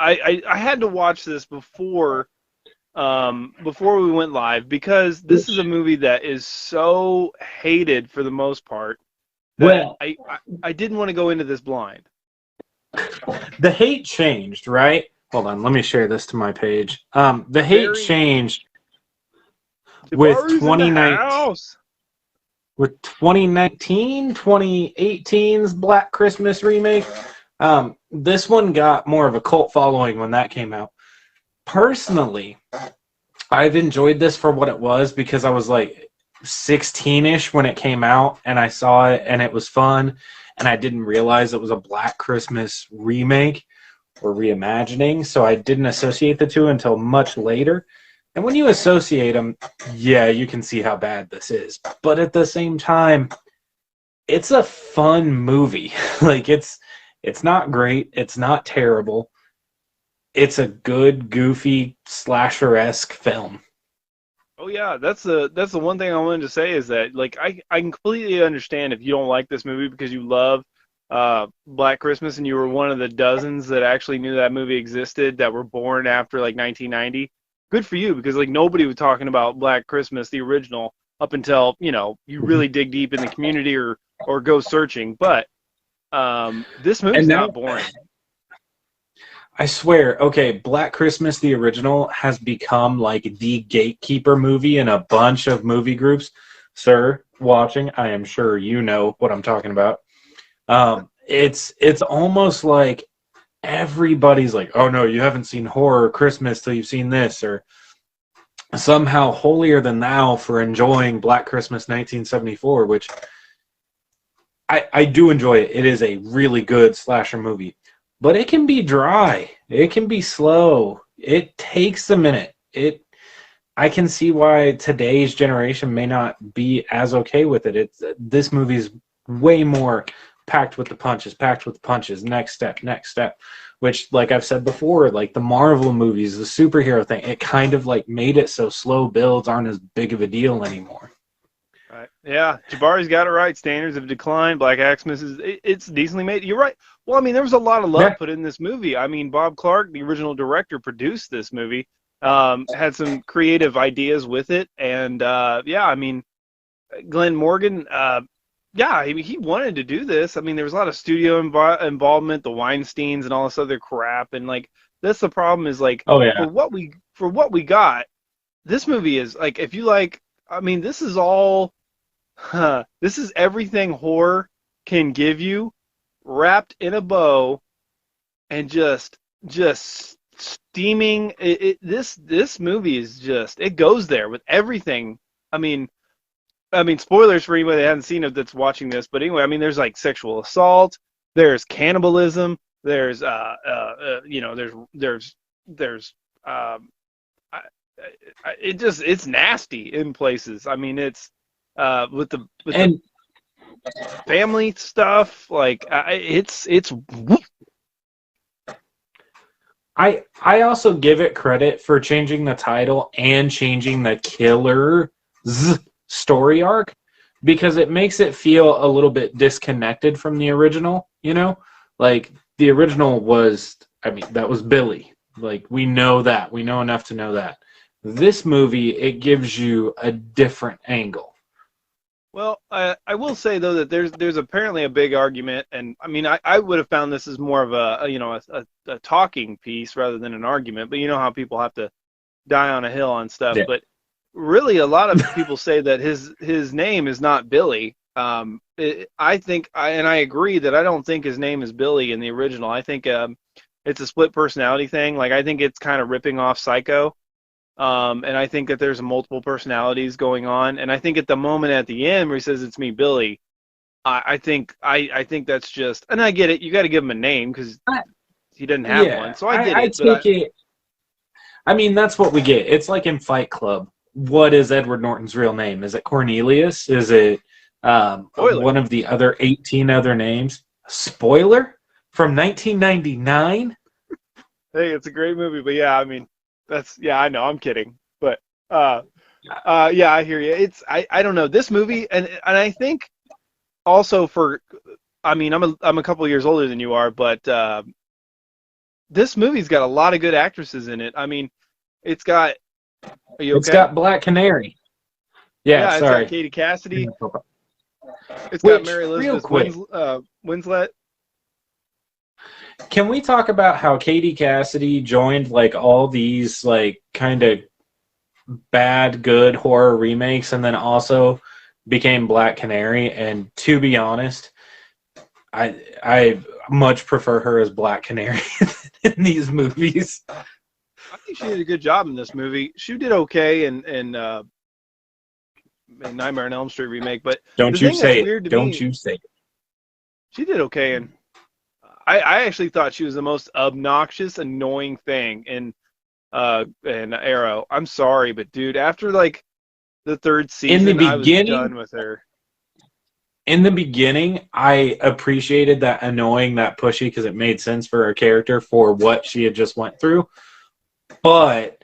I had to watch this before we went live because this is a movie that is so hated for the most part that Well, I didn't want to go into this blind. the hate changed, right? Hold on, let me share this to my page. The hate Very changed with Jabari's in the 2019, house. with 2019, 2018's Black Christmas remake. This one got more of a cult following when that came out. Personally, I've enjoyed this for what it was because I was like 16-ish when it came out and I saw it and it was fun and I didn't realize it was a Black Christmas remake or reimagining, so I didn't associate the two until much later. And when you associate them, yeah, you can see how bad this is. But at the same time, it's a fun movie. Like it's not great, it's not terrible. It's a good, goofy, slasher-esque film. Oh yeah, that's the one thing I wanted to say is that like I completely understand if you don't like this movie because you love Black Christmas and you were one of the dozens that actually knew that movie existed that were born after like 1990. Good for you because like nobody was talking about Black Christmas the original up until you really dig deep in the community or go searching. But this And movie's now not boring. I swear, okay, Black Christmas, the original, has become like the gatekeeper movie in a bunch of movie groups. Sir, watching, I am sure you know what I'm talking about. It's almost like everybody's like, oh no, you haven't seen horror Christmas till you've seen this, or somehow holier than thou for enjoying Black Christmas 1974, which I do enjoy it. It is a really good slasher movie. But it can be dry. It can be slow. It takes a minute. I can see why today's generation may not be as okay with it. This movie's way more packed with the punches, packed with the punches. Next step, next step. Which, like I've said before, like the Marvel movies, the superhero thing, it kind of like made it so slow builds aren't as big of a deal anymore. Right. Yeah, Jabari's got it right. Standards have declined. Black Xmas it's decently made. You're right. Well, I mean, there was a lot of love Yeah, put in this movie. I mean, Bob Clark, the original director, produced this movie. Had some creative ideas with it, and yeah, I mean, Glenn Morgan. Yeah, I mean, he wanted to do this. I mean, there was a lot of studio involvement, the Weinsteins and all this other crap, and like that's the problem is like oh yeah. for what we got, this movie is like if you like. I mean, this is all. This is everything horror can give you, wrapped in a bow, and just steaming. This movie is just it goes there with everything. I mean, spoilers for anybody that hasn't seen it that's watching this. But anyway, I mean, there's like sexual assault, there's cannibalism, there's there's I, it's nasty in places. I mean, it's with the And family stuff. Like it's I also give it credit for changing the title and changing the killer's story arc because it makes it feel a little bit disconnected from the original, you know? Like the original was I mean, that was Billy. Like we know that. We know enough to know that. This movie it gives you a different angle. well. I will say though that there's apparently a big argument, and I mean I would have found this as more of a talking piece rather than an argument. But you know how people have to die on a hill on stuff. Yeah. But really, a lot of people say that his name is not Billy. I think, and I agree that I don't think his name is Billy in the original. I think it's a split personality thing. Like I think it's kind of ripping off Psycho, and I think that there's multiple personalities going on. And I think at the moment at the end where he says it's me, Billy, I think that's just, and I get it. You got to give him a name because I, he doesn't have one. yeah, So I get I it. But take it. I mean, that's what we get. It's like in Fight Club. What is Edward Norton's real name? Is it Cornelius? Is it spoiler. one of the other 18 other names? Spoiler from 1999? Hey, it's a great movie, but yeah, I mean, yeah, I know, I'm kidding, but yeah, I hear you. I don't know this movie, and I think also for, I mean, I'm a couple years older than you are, but this movie's got a lot of good actresses in it. I mean, it's got. Are you It's okay? got Black Canary. Yeah, Yeah, it's got sorry. Katie Cassidy. It's got Which, Mary real Elizabeth quick, Winslet. can we talk about how Katie Cassidy joined like all these like kind of bad, good horror remakes, and then also became Black Canary? And to be honest, I much prefer her as Black Canary in these movies. I think she did a good job in this movie. She did okay in Nightmare on Elm Street remake, but the Don't you thing that's say it. weird to Don't me, you say it. she did okay, and I actually thought she was the most obnoxious, annoying thing in Arrow. I'm sorry, but dude, after like the third In the season, I was beginning, done with her. in the beginning, I appreciated that annoying, that pushy, because it made sense for her character for what she had just went through. But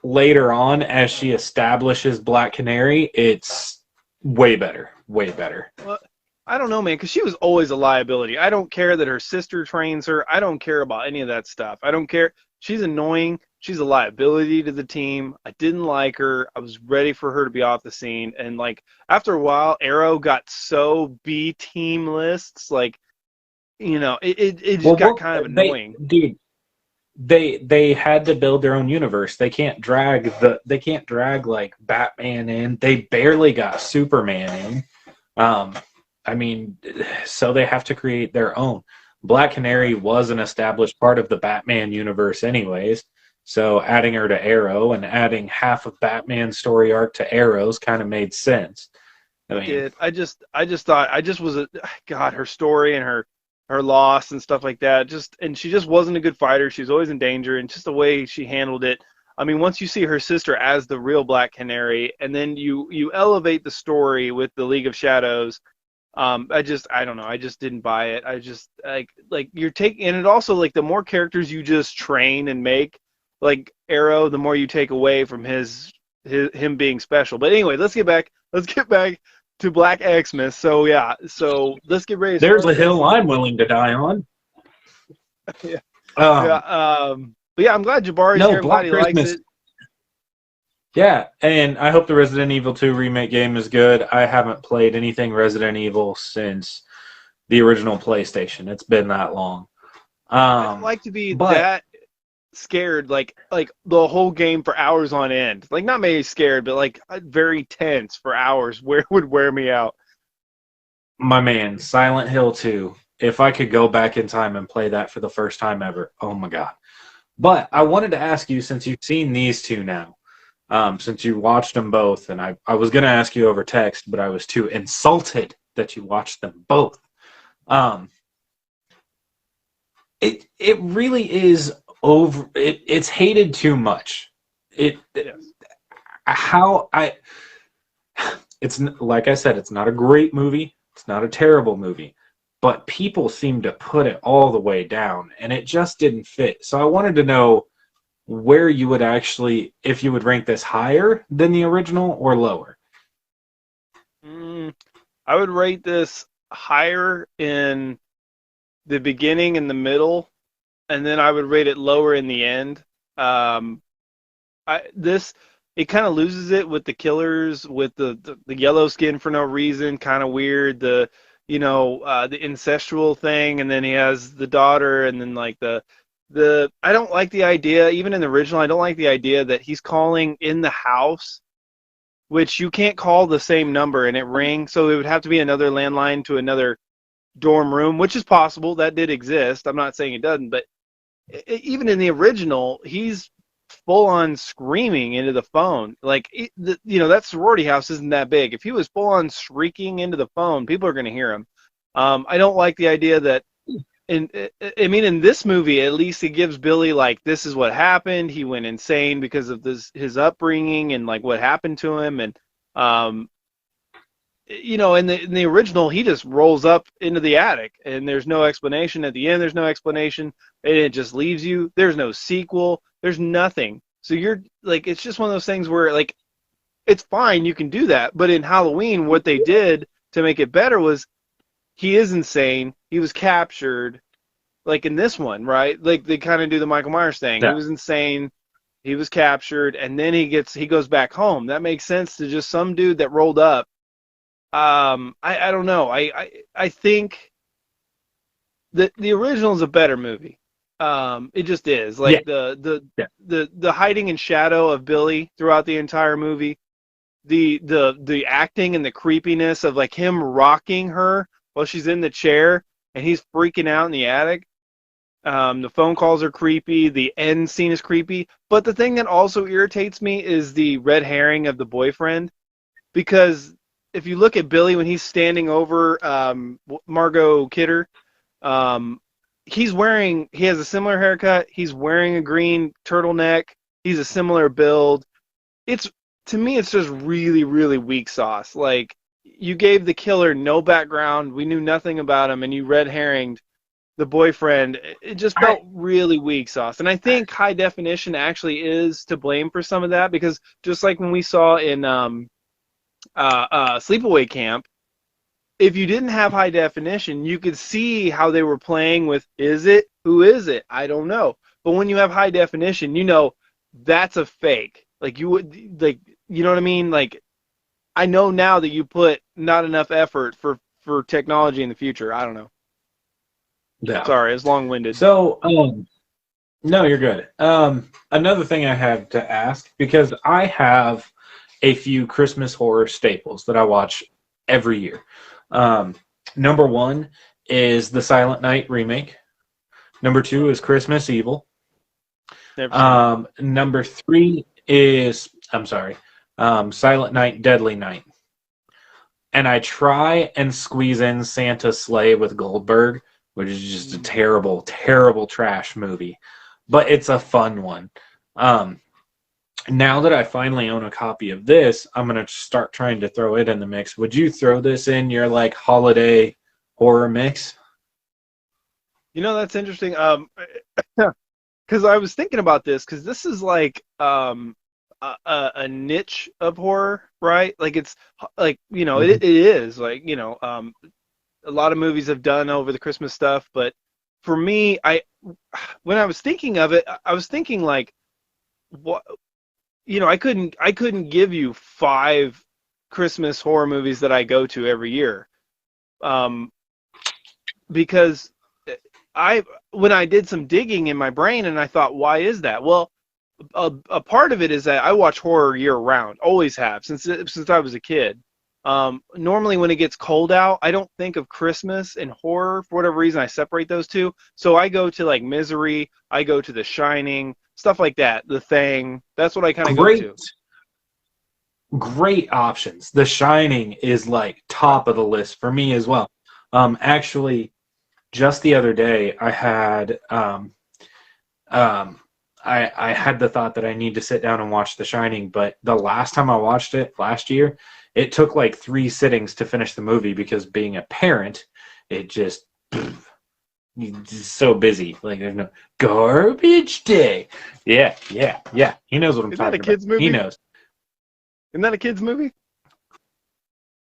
later on, as she establishes Black Canary, it's way better, way better. Well, I don't know, man, because she was always a liability. I don't care that her sister trains her. I don't care about any of that stuff. I don't care. She's annoying. She's a liability to the team. I didn't like her. I was ready for her to be off the scene. And like after a while, Arrow got so B team lists. Like it just Well, got kind of they annoying. dude, they had to build their own universe. They can't drag like Batman in. They barely got Superman in. Um, I mean, so they have to create their own. Black Canary was an established part of the Batman universe, anyways. So adding her to Arrow and adding half of Batman's story arc to Arrow's kind of made sense. I mean, Did I just thought I just was a God, her story and her loss and stuff like that, just and she just wasn't a good fighter. She was always in danger, and just the way she handled it. I mean, once you see her sister as the real Black Canary, and then you elevate the story with the League of Shadows. I don't know. I just didn't buy it. I just like you're taking, and it also like the more characters you just train and make, like Arrow, the more you take away from his him being special. But anyway, let's get back to Black Xmas. So yeah, so let's get ready to there's start a this. hill I'm willing to die on. Yeah, yeah. Um, But yeah, I'm glad Jabari's no, here. I'm glad Black he likes Christmas. it. Yeah, and I hope the Resident Evil 2 remake game is good. I haven't played anything Resident Evil since the original PlayStation. It's been that long. I don't like to be But that scared like the whole game for hours on end. Like not maybe scared, but like very tense for hours. Where would wear me out. my man, Silent Hill 2, if I could go back in time and play that for the first time ever, oh my God. But I wanted to ask you, since you've seen these two now, since you watched them both, and I was going to ask you over text, but I was too insulted that you watched them both. Um, it really is over. It's hated too much. It Yes. how I it's like I said, it's not a great movie. It's not a terrible movie, but people seem to put it all the way down, and it just didn't fit. So I wanted to know where you would actually, if you would rank this higher than the original or lower. Mm, I would rate this higher in the beginning and the middle, and then I would rate it lower in the end. Um, this it kind of loses it with the killers, with the yellow skin for no reason, kind of weird. The incestual thing, and then he has the daughter, and then like the I don't like the idea, even in the original. I don't like the idea that he's calling in the house, which you can't call the same number and it rings, so it would have to be another landline to another dorm room, which is possible. That did exist. I'm not saying it doesn't, but even in the original, he's full on screaming into the phone. Like, that sorority house isn't that big. If he was full on shrieking into the phone, people are going to hear him. I don't like the idea that, I mean, in this movie, at least it gives Billy, like, this is what happened. He went insane because of his upbringing and, like, what happened to him. And, in the original, he just rolls up into the attic, and there's no explanation. At the end, there's no explanation, and it just leaves you. There's no sequel. There's nothing. So you're like, it's just one of those things where like, it's fine, you can do that. But in Halloween, what they did to make it better was he is insane. He was captured. like in this one, right? Like they kind of do the Michael Myers thing. He Yeah. was insane. He was captured, and then he goes back home. That makes sense to just some dude that rolled up. I don't know. I think the original is a better movie. It just is. Yeah. Like Yeah. the hiding in shadow of Billy throughout the entire movie, the acting and the creepiness of like him rocking her while she's in the chair and he's freaking out in the attic. The phone calls are creepy. The end scene is creepy. But the thing that also irritates me is the red herring of the boyfriend. Because if you look at Billy when he's standing over Margot Kidder, um, he has a similar haircut. He's wearing a green turtleneck. He's a similar build. It's to me, it's just really, really weak sauce. Like you gave the killer no background. We knew nothing about him, and you red herringed the boyfriend. It just I, felt really weak sauce. And I think high definition actually is to blame for some of that because just like when we saw in Sleepaway Camp, if you didn't have high definition, you could see how they were playing with is it? Who is it? I don't know. But when you have high definition, you know that's a fake. Like you would like you know what I mean? Like I know now that you put not enough effort for technology in the future. I don't know. yeah. Sorry, it's long-winded. So, no, you're good. Another thing I have to ask, because I have a few Christmas horror staples that I watch every year. Um, Number one is the Silent Night remake. Number two is Christmas Evil. Never seen it. Number three is, I'm sorry, Silent Night, Deadly Night. And I try and squeeze in Santa's Sleigh with Goldberg, which is just a terrible, terrible trash movie. But it's a fun one. Um, Now that I finally own a copy of this, I'm going to start trying to throw it in the mix. Would you throw this in your like holiday horror mix? You know that's interesting. Because I was thinking about this because this is like a niche of horror, right? Like it's like you know Mhm. it is like you know a lot of movies have done over the Christmas stuff, but for me, I when I was thinking of it, I was thinking like what you know I couldn't give you five Christmas horror movies that I go to every year. Um, because I when I did some digging in my brain and I thought, why is that? Well, a part of it is that I watch horror year round, always have since I was a kid. Normally when it gets cold out, I don't think of Christmas and horror for whatever reason. I separate those two, so I go to like Misery, I go to The Shining, stuff like that. The Thing. That's what I kind of go Great, to. great options. The Shining is like top of the list for me as well. Actually, just the other day, um, I had the thought that I need to sit down and watch The Shining, but the last time I watched it last year, it took like 3 sittings to finish the movie because being a parent, it just you're just so busy. Like there's no garbage day. Yeah, yeah, yeah. He knows what I'm Isn't that a talking about. kids He movie? knows. Isn't that a kids movie?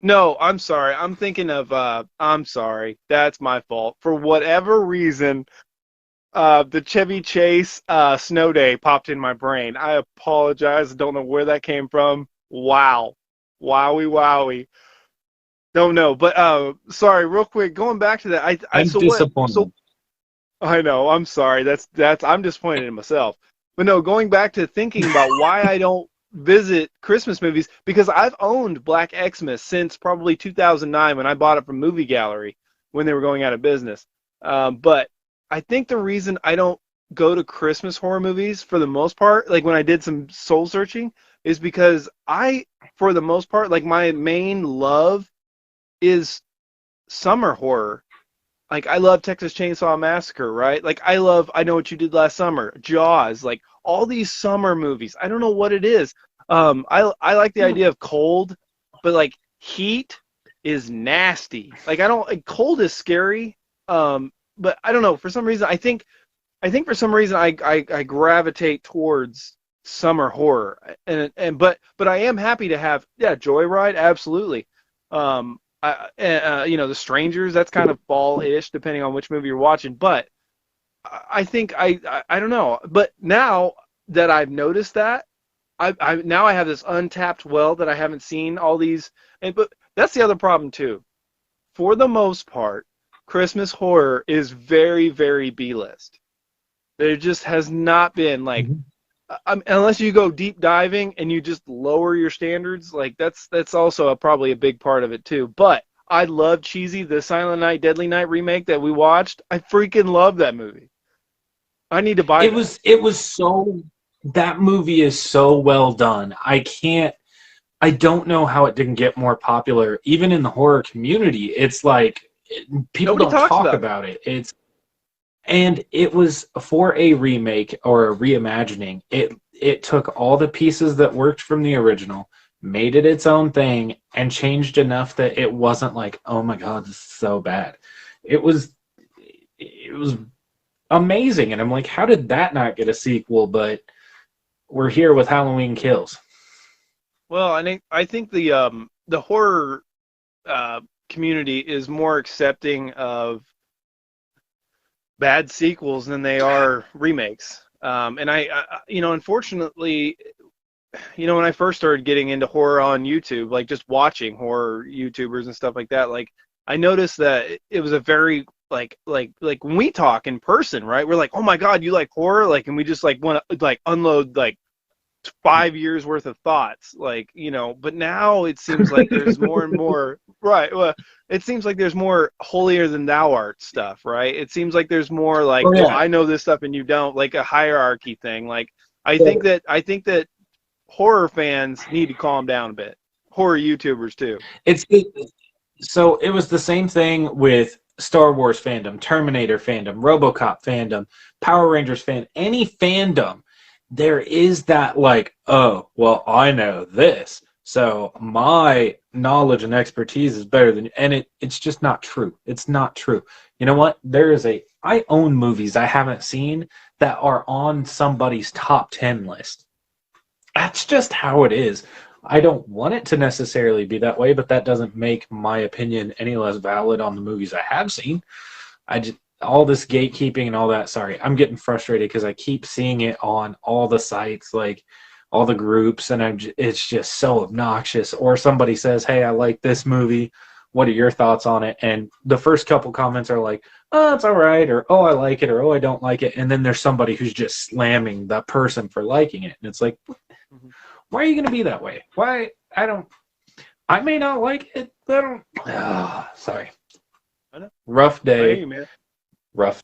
No, I'm sorry. I'm thinking of I'm sorry. That's my fault. For whatever reason, the Chevy Chase Snow Day popped in my brain. I apologize. Don't know where that came from. Wow. Wowie wowie. Don't know. But sorry, real quick, going back to that, I I'm so what so disappointed. I know, I'm sorry. That's I'm disappointed in myself. But no, going back to thinking about why I don't visit Christmas movies because I've owned Black Xmas since probably 2009 when I bought it from Movie Gallery when they were going out of business. But I think the reason I don't go to Christmas horror movies for the most part, like when I did some soul searching, is because for the most part, like my main love is summer horror. Like I love Texas Chainsaw Massacre, right? Like I Know What You Did Last Summer, Jaws, like all these summer movies. I don't know what it is. I like the idea of cold, but like heat is nasty. Like I don't like cold is scary. But I don't know, for some reason I think for some reason I gravitate towards summer horror. But I am happy to have yeah, Joyride, absolutely. The Strangers, that's kind of fall-ish depending on which movie you're watching. But I think I don't know, but now that I've noticed that, I now I have this untapped well that I haven't seen all these, and but that's the other problem too. For the most part, Christmas horror is very, very B-list. There just has not been like, Mhm. unless you go deep diving and you just lower your standards, like that's also probably a big part of it too. But I love cheesy the Silent Night, Deadly Night remake that we watched. I freaking love that movie. I need to buy that. It was so that movie is so well done. I don't know how it didn't get more popular even in the horror community. It's like people Nobody don't talks talk about it. about it. And it was for a remake or a reimagining. It took all the pieces that worked from the original, made it its own thing, and changed enough that it wasn't like, oh my god, this is so bad. It was it was amazing, and I'm like, how did that not get a sequel? But we're here with Halloween Kills. Well, I think the horror uh, community is more accepting of bad sequels than they are remakes. And unfortunately, when I first started getting into horror on YouTube, like just watching horror YouTubers and stuff like that, like I noticed that it was a very like when we talk in person, right? We're like, oh my god, you like horror, like, and we just like want to like unload like 5 years worth of thoughts, like, but now it seems like there's more and more, right? Well, it seems like there's more holier than thou art stuff, right? It seems like there's more like, Oh well, yeah. I know this stuff and you don't, like a hierarchy thing. Like, So I think that horror fans need to calm down a bit. Horror YouTubers too. it's so it was the same thing with Star Wars fandom, Terminator fandom, RoboCop fandom, Power Rangers fan, any fandom. There is that like, oh, well, I know this, so my knowledge and expertise is better than, and it's just not true. It's not true. You know what? I own movies I haven't seen that are on somebody's top 10 list. That's just how it is. I don't want it to necessarily be that way, but that doesn't make my opinion any less valid on the movies I have seen. I just all this gatekeeping and all that. Sorry, I'm getting frustrated because I keep seeing it on all the sites, like all the groups, and it's just so obnoxious. Or somebody says, "Hey, I like this movie. What are your thoughts on it?" And the first couple comments are like, "Oh, it's all right," or "Oh, I like it," or "Oh, I don't like it." And then there's somebody who's just slamming the person for liking it, and it's like, Mhm. why are you going to be that way? Why? I don't. I may not like it. But I don't. Sorry. I know. Rough I hear day. you, man. Rough.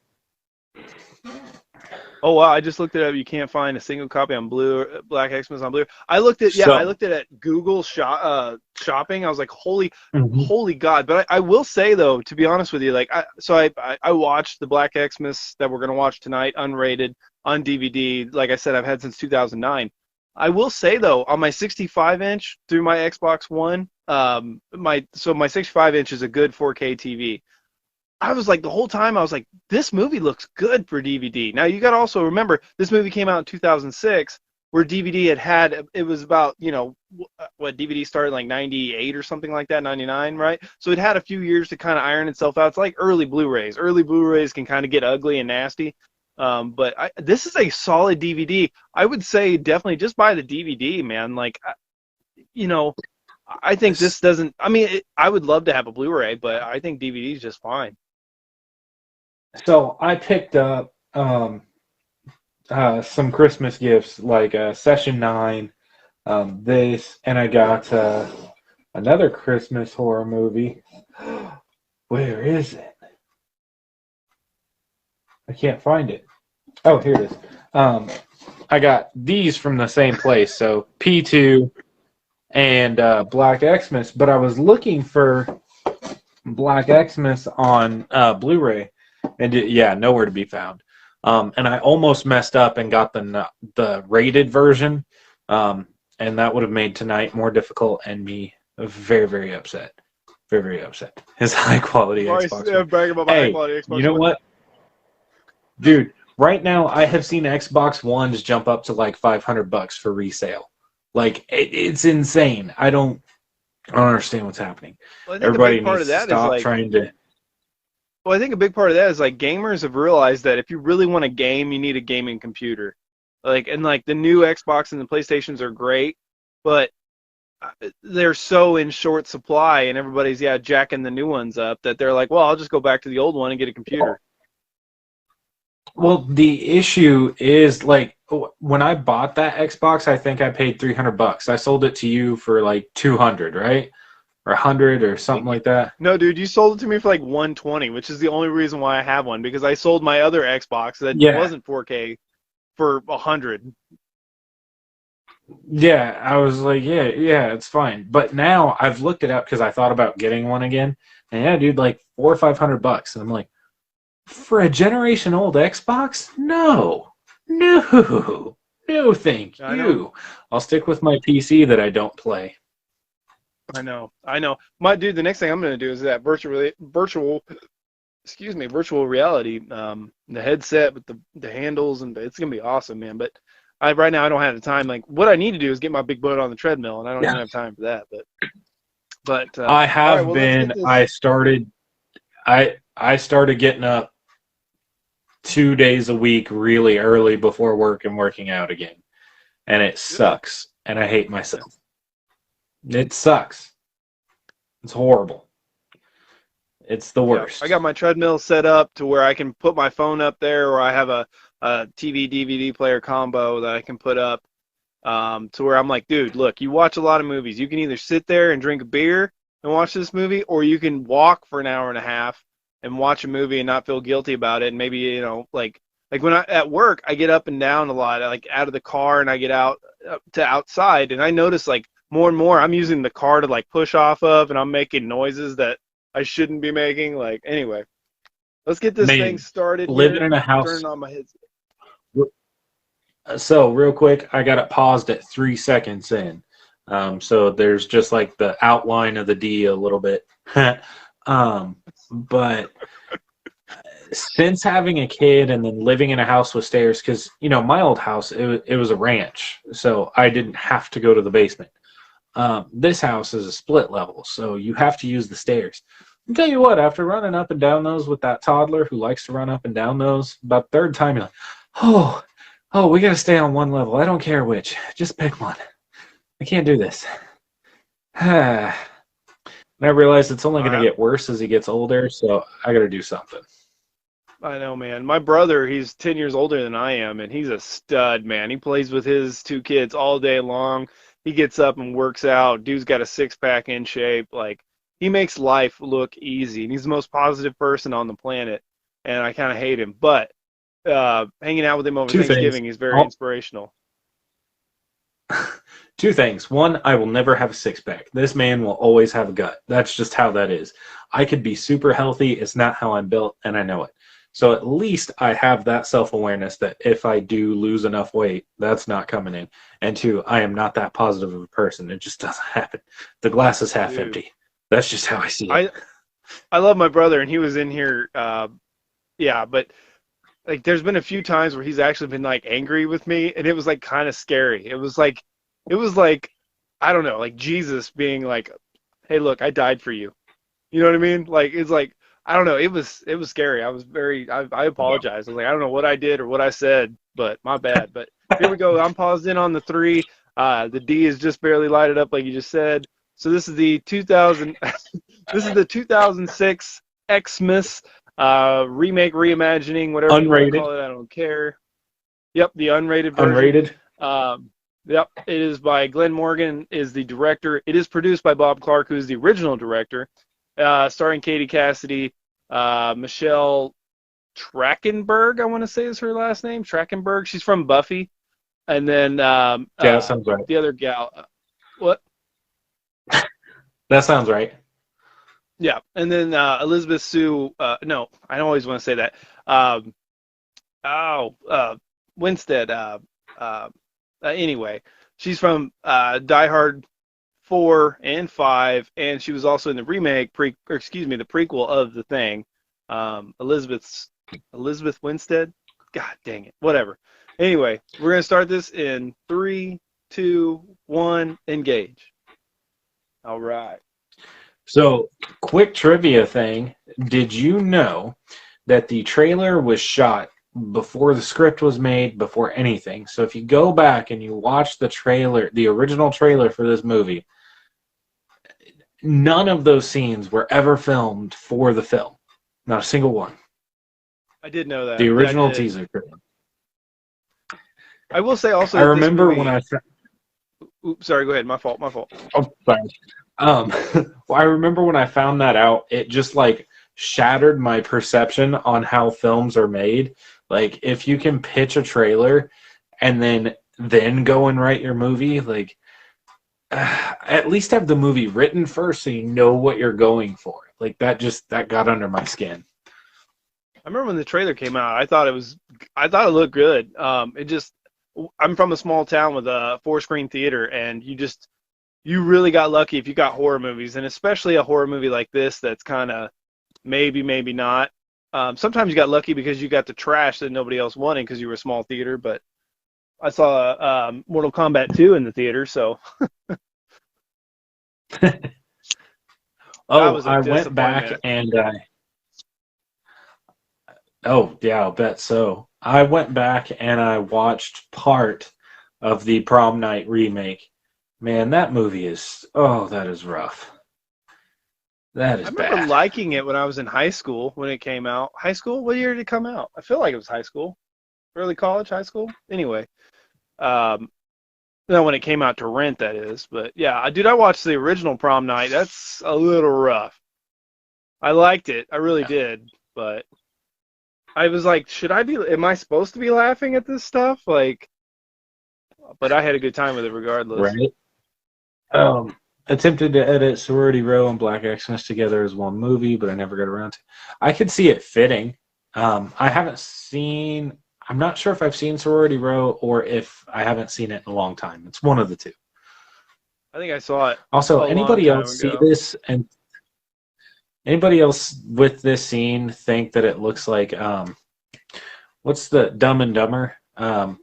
Oh wow! I just looked it up. You can't find a single copy on Blue Black Xmas on Blue. I looked at yeah, I So. looked at Google shopping. I was like, Mhm. holy God! But I will say though, to be honest with you, like I watched the Black Xmas that we're gonna watch tonight, unrated on DVD. Like I said, I've had since 2009. I will say though, on my 65-inch through my Xbox One, my 65-inch is a good 4K TV. I was like the whole time I was like, this movie looks good for DVD. Now you got to also remember this movie came out in 2006, where DVD had it was about what DVD started like 98 or something like that, 99, right? So it had a few years to kind of iron itself out. It's like early Blu-rays. Early Blu-rays can kind of get ugly and nasty. But this is a solid DVD. I would say definitely just buy the DVD, man. Like, you know, I think this doesn't. I mean, I would love to have a Blu-ray, but I think DVD is just fine. So I picked up some Christmas gifts like Session 9, this, and I got another Christmas horror movie. Where is it? I can't find it. Oh, here it is. I got these from the same place, so P2 and Black Xmas, but I was looking for Black Xmas on Blu-ray, and yeah, nowhere to be found. And I almost messed up and got the rated version, and that would have made tonight more difficult and me very, very upset. Very, very upset. His high quality Xbox One. Bragging about my high Hey, quality you Xbox know One. what, dude? Right now, I have seen Xbox Ones jump up to like $500 for resale. Like it's insane. I don't understand what's happening. Well, I think a Everybody big part needs of to that is stop like trying to. Well, I think a big part of that is like gamers have realized that if you really want to game, you need a gaming computer. Like and like the new Xbox and the PlayStations are great, but they're so in short supply, and everybody's jacking the new ones up that they're like, well, I'll just go back to the old one and get a computer. Well, the issue is like when I bought that Xbox, I think I paid $300. I sold it to you for like 200, right? Or 100 or I something think like that. no, dude, you sold it to me for like 120, which is the only reason why I have one because I sold my other Xbox that Yeah. wasn't 4K for 100. Yeah, I was like, yeah, yeah, it's fine. But now I've looked it up because I thought about getting one again. And yeah, dude, like $400 or $500. And I'm like, for a generation old Xbox? No. No. No, thank I know, you. I'll stick with my PC that I don't play. I know. My dude, the next thing I'm gonna do is that virtual reality, the headset with the handles, and it's gonna be awesome, man. But right now I don't have the time. Like what I need to do is get my big butt on the treadmill, and I don't Yeah. even have time for that. But I all right, have well let's been get this. I started getting up 2 days a week really early before work and working out again. And it Good. sucks. And I hate myself. It sucks. It's horrible. It's the Yeah, I worst. got my treadmill set up to where I can put my phone up there, or I have a TV DVD player combo that I can put up to where I'm like, dude, look, you watch a lot of movies. You can either sit there and drink a beer and watch this movie, or you can walk for an hour and a half and watch a movie and not feel guilty about it. And maybe, like when I at work, I get up and down a lot, like out of the car and I get out to outside, and I notice like more and more I'm using the car to like push off of, and I'm making noises that I shouldn't be making. Like anyway, let's get this thing Man, started living here. in a I'm house. turning on my headset. So, real quick, I got it paused at 3 seconds in. So, there's just like the outline of the D a little bit. But since having a kid and then living in a house with stairs, because, my old house, it was a ranch. So, I didn't have to go to the basement. This house is a split level, so you have to use the stairs. I'll tell you what, after running up and down those with that toddler who likes to run up and down those, about third time you're like, oh, oh, we gotta stay on one level. I don't care which. Just pick one. I can't do this. And I realize it's only gonna I get worse as he gets older, so I gotta do something. I know, man. My brother, he's 10 years older than I am, and he's a stud, man. He plays with his two kids all day long. He gets up and works out. Dude's got a six pack in shape. Like, he makes life look easy, and he's the most positive person on the planet. And I kind of hate him. But hanging out with him over Two things. Thanksgiving is very Oh, inspirational. two things. One, I will never have a six pack. This man will always have a gut. That's just how that is. I could be super healthy. It's not how I'm built, and I know it. So at least I have that self awareness that if I do lose enough weight, that's not coming in. And two, I am not that positive of a person. It just doesn't happen. The glass is half Dude, empty. That's just how I see it. I I love my brother, and he was in here. Yeah, but like there's been a few times where he's actually been like angry with me, and it was like kind of scary. It was like I don't know, like Jesus being like, "Hey, look, I died for you." You know what I mean? Like it's like I don't know. It was scary. I Yeah. apologize. I was like I don't know what I did or what I said, but my bad. But here we go. I'm paused in on the three. The D is just barely lighted up, like you just said. So this is the 2000. This is the 2006 Xmas remake, reimagining, whatever you want to Unrated. call it. I don't care. Yep, the unrated version. Unrated. Yep, it is by Glenn Morgan is the director. It is produced by Bob Clark, who's the original director, starring Katie Cassidy, Michelle Trachtenberg, I want to say is her last name. Trachtenberg. She's from Buffy, and then Yeah, that sounds right. the other gal. What? That sounds right. Yeah, and then Elizabeth Sue. No, I always want to say that. Um, oh, Winstead. Anyway, she's from Die Hard 4 and 5, and she was also in the the prequel of The Thing. Elizabeth Winstead. God dang it. Whatever. Anyway, we're gonna start this in 3, 2, 1, engage. All right. So, quick trivia thing. Did you know that the trailer was shot before the script was made, before anything? So, if you go back and you watch the trailer, the original trailer for this movie, none of those scenes were ever filmed for the film. Not a single one. I did know The that. Yeah, I original did. teaser trailer. I will say also I that this remember when movie. I. Oops, sorry. Go ahead. My fault. My fault. Oh, sorry. Um, well, I remember when I found that out, it just like shattered my perception on how films are made. Like, if you can pitch a trailer and then go and write your movie, like at least have the movie written first so you know what you're going for. Like that got under my skin. I remember when the trailer came out. I thought it looked good. I'm from a small town with a 4-screen theater, and you really got lucky if you got horror movies, and especially a horror movie like this that's kind of maybe not. Sometimes you got lucky because you got the trash that nobody else wanted because you were a small theater. But I saw Mortal Kombat 2 in the theater, so that Oh, was a I went back disappointment. and oh yeah, I'll bet so. I went back and I watched part of the Prom Night remake. Man, that movie is that is rough. That I is remember bad. liking it when I was in high school when it came out. High school? What year did it come out? I feel like it was high school, early college, high school. Anyway, um, no, when it came out to rent, that is. But yeah, I watched the original Prom Night. That's a little rough. I liked it, I really did, but I was like, am I supposed to be laughing at this stuff? Like, but I had a good time with it regardless. Right? Attempted to edit Sorority Row and Black Xmas together as one movie, but I never got around to. I could see it fitting. I haven't seen. I'm not sure if I've seen Sorority Row or if I haven't seen it in a long time. It's one of the two. I think I saw it Also, a long anybody time else see ago. this and anybody else with this scene think that it looks like what's the Dumb and Dumber? Oh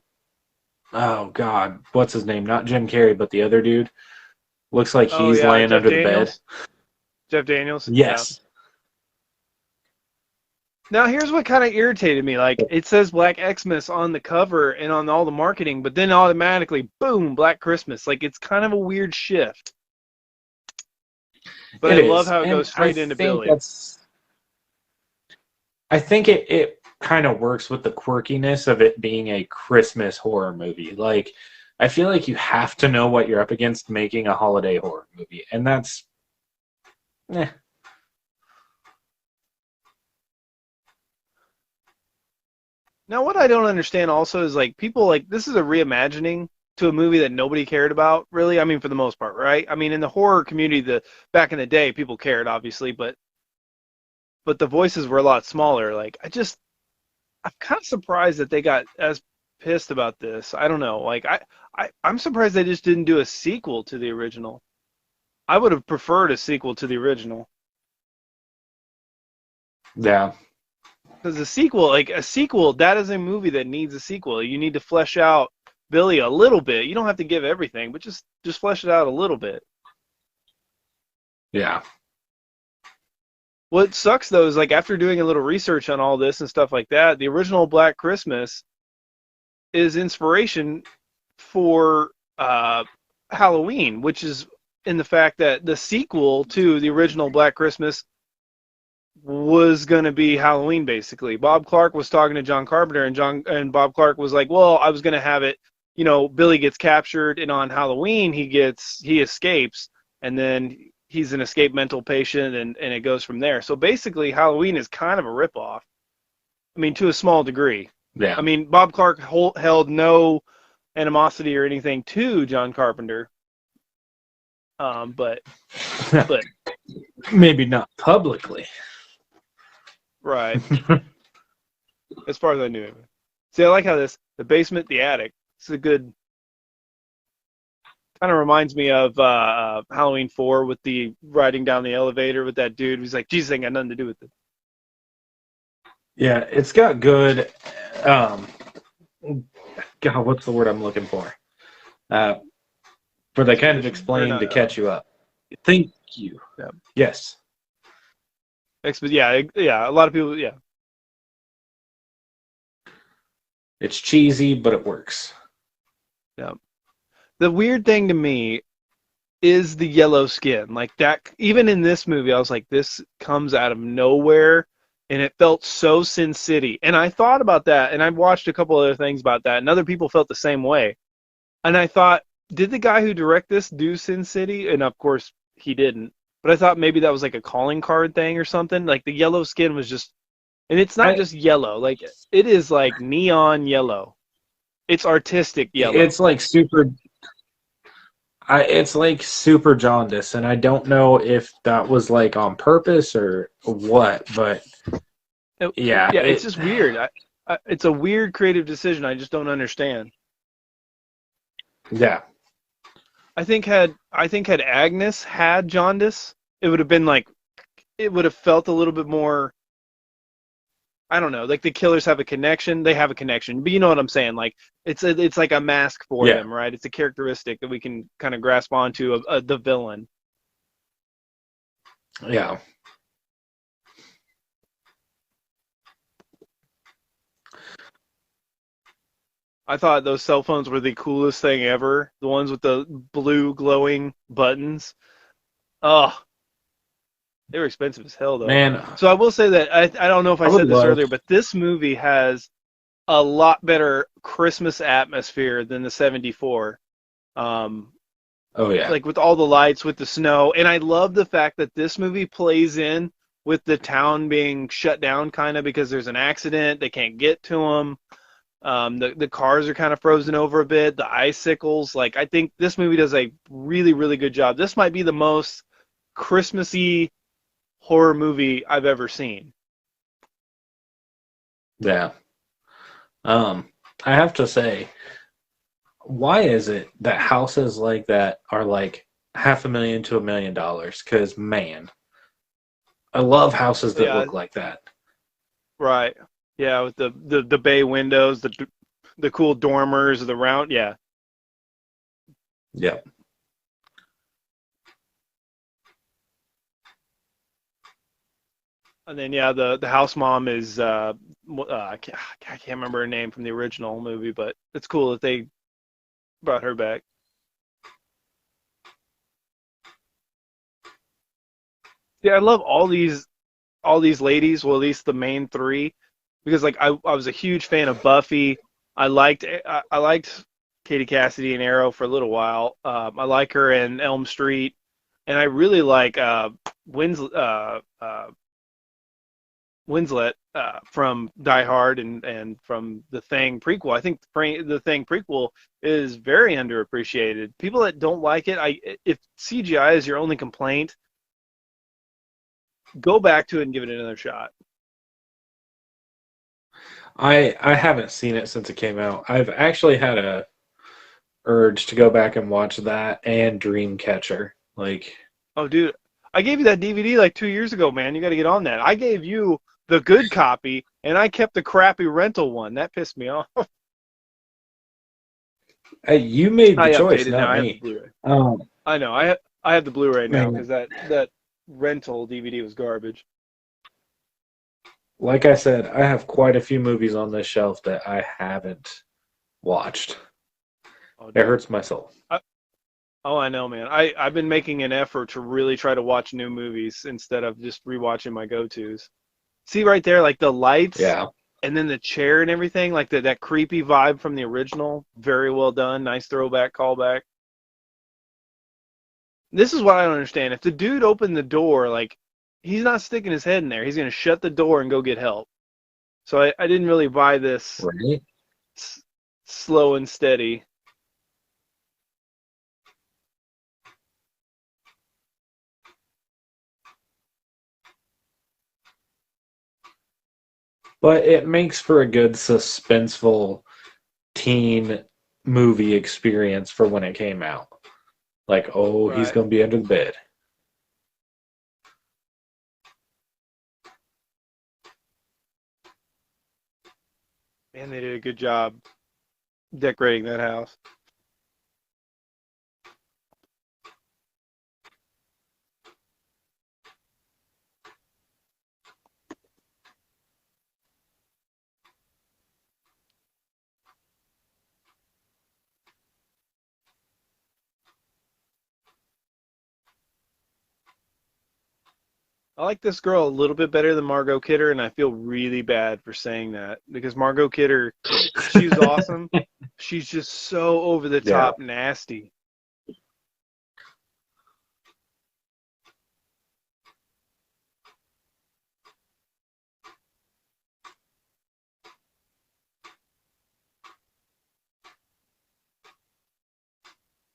God, what's his name? Not Jim Carrey, but the other dude. Looks like Oh he's yeah, laying under the bed. Jeff Daniels. Yeah. Yes. Now here's what kind of irritated me. Like it says Black Xmas on the cover and on all the marketing, but then automatically, boom, Black Christmas. Like it's kind of a weird shift. But It I love is. how it And goes straight into Billy. I think it kind of works with the quirkiness of it being a Christmas horror movie. Like I feel like you have to know what you're up against making a holiday horror movie. And that's eh. Now, what I don't understand also is like people like this is a reimagining to a movie that nobody cared about, really. I mean, for the most part, right? I mean, in the horror community, the back in the day, people cared, obviously, but the voices were a lot smaller. Like, I'm kind of surprised that they got as pissed about this. I don't know. Like, I'm surprised they just didn't do a sequel to the original. I would have preferred a sequel to the original. Yeah. Because a sequel, that is a movie that needs a sequel. You need to flesh out Billy a little bit. You don't have to give everything, but just flesh it out a little bit. Yeah. What sucks though is like after doing a little research on all this and stuff like that, the original Black Christmas is inspiration for Halloween, which is in the fact that the sequel to the original Black Christmas was going to be Halloween basically. Bob Clark was talking to John Carpenter and Bob Clark was like, "Well, I was going to have it, Billy gets captured and on Halloween he escapes and then he's an escaped mental patient and it goes from there." So basically Halloween is kind of a ripoff. I mean, to a small degree. Yeah. I mean, Bob Clark held no animosity or anything to John Carpenter. But maybe not publicly. Right. As far as I knew. See, I like how the basement, the attic. It's a good. Kind of reminds me of Halloween 4 with the riding down the elevator with that dude who's like, Jesus, ain't got nothing to do with it. Yeah, it's got good. God, what's the word I'm looking for? Where they kind of explain to catch you up. you. Yeah. Yes. Yeah. A lot of people. Yeah. It's cheesy, but it works. Yeah. The weird thing to me is the yellow skin. Like that, even in this movie, I was like, this comes out of nowhere, and it felt so Sin City. And I thought about that, and I watched a couple other things about that, and other people felt the same way. And I thought, did the guy who directed this do Sin City? And of course, he didn't. But I thought maybe that was like a calling card thing or something. Like the yellow skin was just, and it's not I, just yellow. Like it is like neon yellow. It's artistic yellow. it's like super. It's like super jaundice, and I don't know if that was like on purpose or what. But yeah, Yeah, it's just weird. It's a weird creative decision. I just don't understand. yeah, I think had Agnes had jaundice, it would have been like it would have felt a little bit more. I don't know. Like the killers have a connection. They have a connection, but you know what I'm saying. Like it's like a mask for yeah, them, right? It's a characteristic that we can kind of grasp onto of the villain. yeah. I thought those cell phones were the coolest thing ever. The ones with the blue glowing buttons. Oh, they were expensive as hell though. Man, So I will say that I don't know if I I would said this love. earlier, but this movie has a lot better Christmas atmosphere than the 74. Um, Oh yeah, like with all the lights, with the snow, and I love the fact that this movie plays in with the town being shut down kind of because there's an accident, they can't get to them. The cars are kind of frozen over a bit. The icicles, like I think this movie does a really really good job. This might be the most Christmassy horror movie I've ever seen. yeah. I have to say, why is it that houses like that are like $500,000 to $1 million? Because man, I love houses that Yeah, look like that. right. Yeah, with the bay windows, the cool dormers, the round. Yeah, Yeah. and then yeah, the house mom is I can't remember her name from the original movie, but it's cool that they brought her back. Yeah, I love all these ladies. Well, at least the main three, because like I was a huge fan of Buffy. I liked Katie Cassidy and Arrow for a little while. I like her in Elm Street, and I really like Winslet from Die Hard and from the Thing prequel. I think the Thing prequel is very underappreciated. People that don't like it, if CGI is your only complaint, go back to it and give it another shot. I haven't seen it since it came out. I've actually had a urge to go back and watch that and Dreamcatcher. Like, Oh, dude, I gave you that DVD like 2 years ago, man. You got to get on that. I gave you the good copy, and I kept the crappy rental one. That pissed me off. hey, you made the I choice, updated now. not I have the me. Blu-ray. Um, I know. I have the Blu-ray now man, because that rental DVD was garbage. like I said, I have quite a few movies on this shelf that I haven't watched. Oh, It dude. hurts my soul. Oh, I know, man. I've been making an effort to really try to watch new movies instead of just rewatching my go-tos. See right there, like the lights Yeah. and then the chair and everything, like that creepy vibe from the original. Very well done. Nice throwback, callback. This is what I don't understand. If the dude opened the door, like he's not sticking his head in there. He's gonna shut the door and go get help. So I didn't really buy this Right? s- slow and steady. But it makes for a good suspenseful teen movie experience for when it came out. Like, oh, he's Right. going to be under the bed. Man, they did a good job decorating that house. I like this girl a little bit better than Margot Kidder, and I feel really bad for saying that because Margot Kidder, she's awesome. She's just so over the Yeah. top nasty.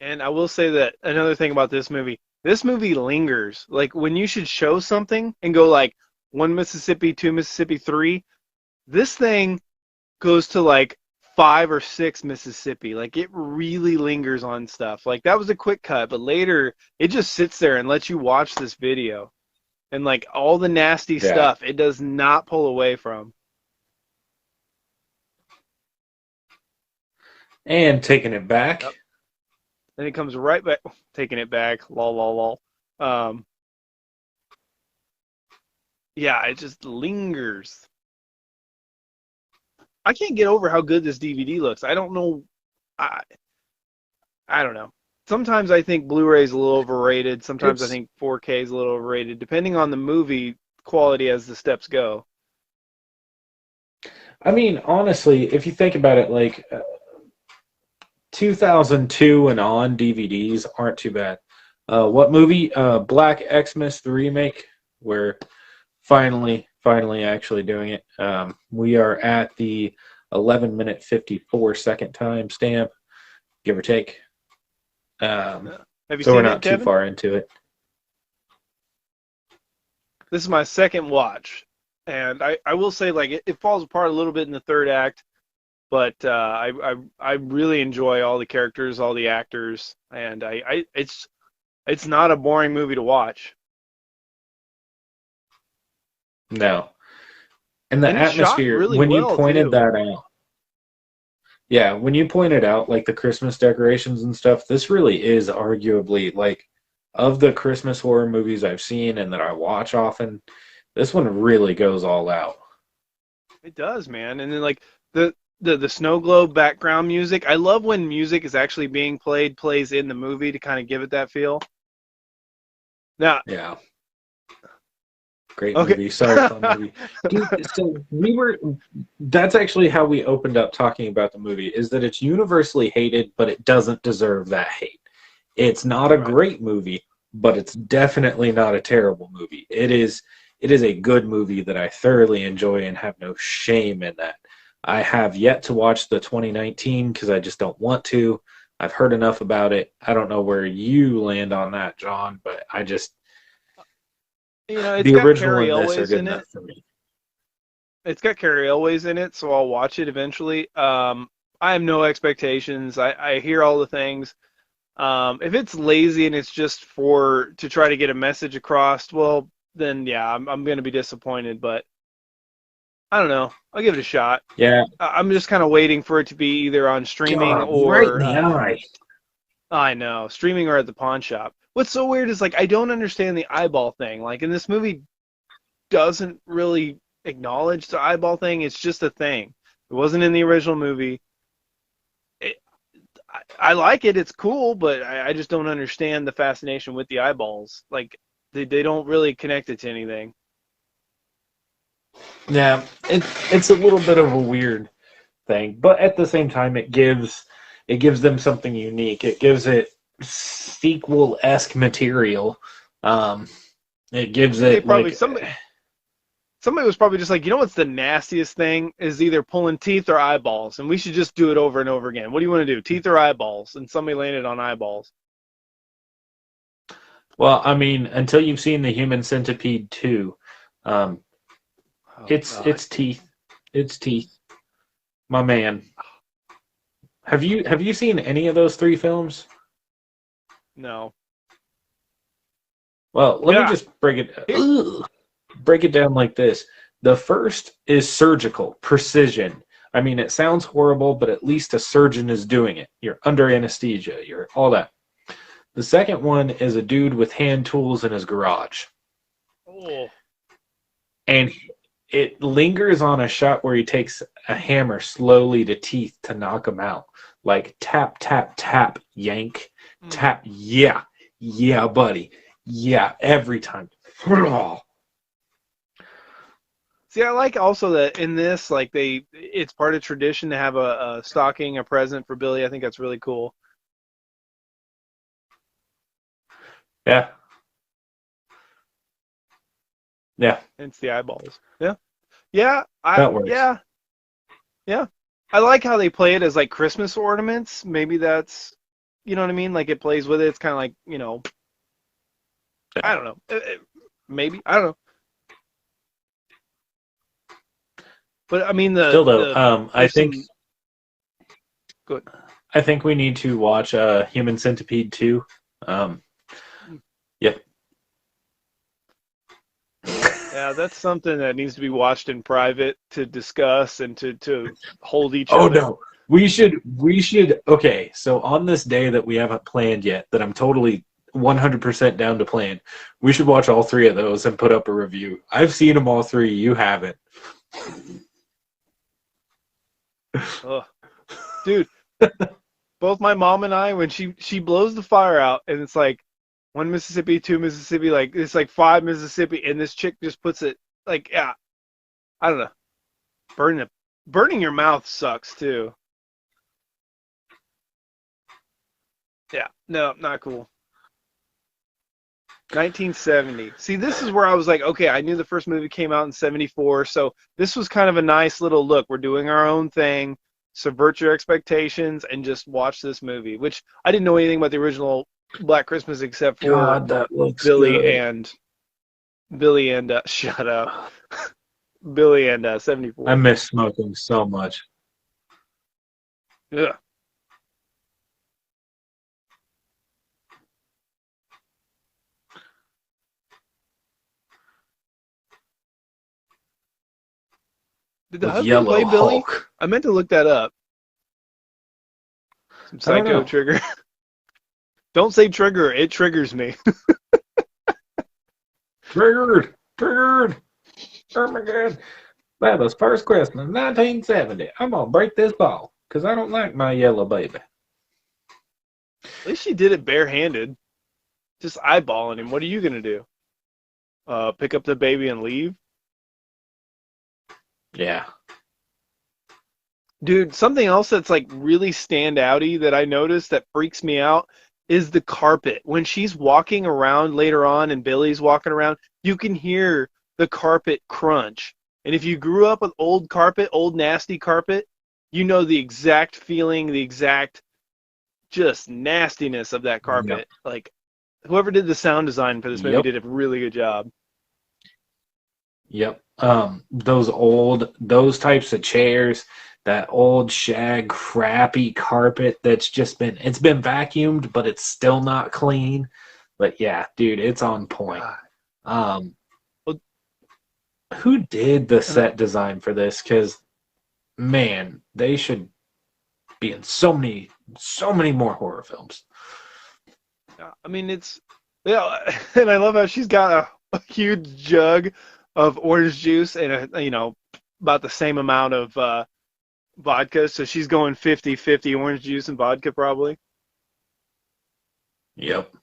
And I will say that another thing about this movie lingers. Like when you should show something and go like one Mississippi, two Mississippi, three, this thing goes to like five or six Mississippi. Like it really lingers on stuff. Like that was a quick cut, but later it just sits there and lets you watch this video. And like all the nasty Yeah. stuff, it does not pull away from. And taking it Yep. back. Then it comes right back, taking it back. Lol, lol, lol. Um, yeah, it just lingers. I can't get over how good this DVD looks. I don't know. I I don't know. Sometimes I think Blu-ray is a little overrated. Sometimes I It's, think 4K is a little overrated, depending on the movie quality as the steps go. I mean, honestly, if you think about it, like 2002 and on DVDs aren't too bad. What movie? Black Xmas, the remake. We're finally actually doing it. We are at the 11-minute 54-second time stamp, give or take. Have you So we're seen it, not too Kevin? far into it. This is my second watch, and I will say like it falls apart a little bit in the third act, but I really enjoy all the characters, all the actors, and it's not a boring movie to watch, No. And the and it's shot atmosphere, really when you well pointed too. that out, yeah, when you pointed out like the Christmas decorations and stuff, this really is arguably like of the Christmas horror movies I've seen and that I watch often, this one really goes all out. It does, man. And then like the snow globe background music. I love when music is actually being played, plays in the movie to kind of give it that feel. Now, Yeah. Great okay. movie. Sorry, fun movie. Dude, so that's actually how we opened up talking about the movie, is that it's universally hated, but it doesn't deserve that hate. It's not a Right. great movie, but it's definitely not a terrible movie. It is a good movie that I thoroughly enjoy and have no shame in that. I have yet to watch the 2019 because I just don't want to. I've heard enough about it. I don't know where you land on that, John, but I just You know, it's the got original Carrie and this are Elways good in it. enough for me. It's got Carrie Elways in it, so I'll watch it eventually. I have no expectations. I hear all the things. If it's lazy and it's just for to try to get a message across, well, then yeah, I'm going to be disappointed. But I don't know. I'll give it a shot. Yeah, I'm just kind of waiting for it to be either on streaming God, right in or the eye. I know streaming or at the pawn shop. What's so weird is like I don't understand the eyeball thing. Like in this movie, doesn't really acknowledge the eyeball thing. It's just a thing. It wasn't in the original movie. It, I like it. It's cool, but I just don't understand the fascination with the eyeballs. Like they don't really connect it to anything. Yeah, it's a little bit of a weird thing, but at the same time, it gives them something unique. It gives it sequel esque material. Um, it I gives think they it probably like somebody was probably just like, you know what's the nastiest thing is either pulling teeth or eyeballs, and we should just do it over and over again. What do you want to do, teeth or eyeballs? And somebody landed on eyeballs. well, I mean, until you've seen the Human Centipede 2, um, Oh God, it's teeth. It's teeth. My man. Have you seen any of those three films? no. Well, let me Yeah. just break it down like this. The first is surgical, precision. I mean, it sounds horrible, but at least a surgeon is doing it. You're under anesthesia, you're all that. The second one is a dude with hand tools in his garage. Oh, And it lingers on a shot where he takes a hammer slowly to teeth to knock him out. Like tap, tap, tap, yank, mm. tap, yeah, yeah, buddy. Yeah, every time. See, I like also that in this, like it's part of tradition to have a stocking, a present for Billy. I think that's really cool. Yeah, yeah, It's the eyeballs. Yeah, yeah, that works. yeah, yeah. I like how they play it as like Christmas ornaments. Maybe that's, you know what I mean? Like it plays with it. It's kind of like, I don't know. Maybe I don't know. But I mean Still though, there's some good. I think we need to watch Human Centipede 2. Um, yep. Yeah, that's something that needs to be watched in private to discuss and to hold each Oh other. no. We should okay, so on this day that we haven't planned yet, that I'm totally 100% down to plan, we should watch all three of those and put up a review. I've seen them all three, you haven't. Ugh. Dude, both my mom and I, when she blows the fire out and it's like one Mississippi, two Mississippi, like it's like five Mississippi, and this chick just puts it like, yeah, I don't know. Burning your mouth sucks too. Yeah, no, not cool. 1970. See, this is where I was like, okay, I knew the first movie came out in 74, so this was kind of a nice little look. We're doing our own thing, subvert your expectations, and just watch this movie, which I didn't know anything about the original Black Christmas except for God, that looks Billy good. and Billy and shut up, Billy and I 74. miss smoking so much. Yeah. Did the With husband play Yellow Billy? Hulk. I meant to look that up. Some I don't psycho know. trigger. Don't say trigger. It triggers me. Triggered! Triggered! Oh my god. That was first Christmas, 1970. I'm gonna break this ball, because I don't like my yellow baby. At least she did it barehanded. Just eyeballing him. What are you gonna do? Pick up the baby and leave? Yeah. Dude, something else that's like really standouty that I noticed that freaks me out is the carpet. When she's walking around later on and Billy's walking around, you can hear the carpet crunch. And if you grew up with old carpet, old nasty carpet, you know the exact feeling, the exact just nastiness of that Yep. carpet. Like whoever did the sound design for this movie Yep. did a really good job. Yep. Those types of chairs, that old shag crappy carpet that's just it's been vacuumed, but it's still not clean. But yeah, dude, it's on point. God. Um, Well, who did the and set design for this? Because man, they should be in so many more horror films. I mean, it's yeah, and I love how she's got a huge jug of orange juice and about the same amount of vodka. So she's going 50-50 orange juice and vodka probably. Yep.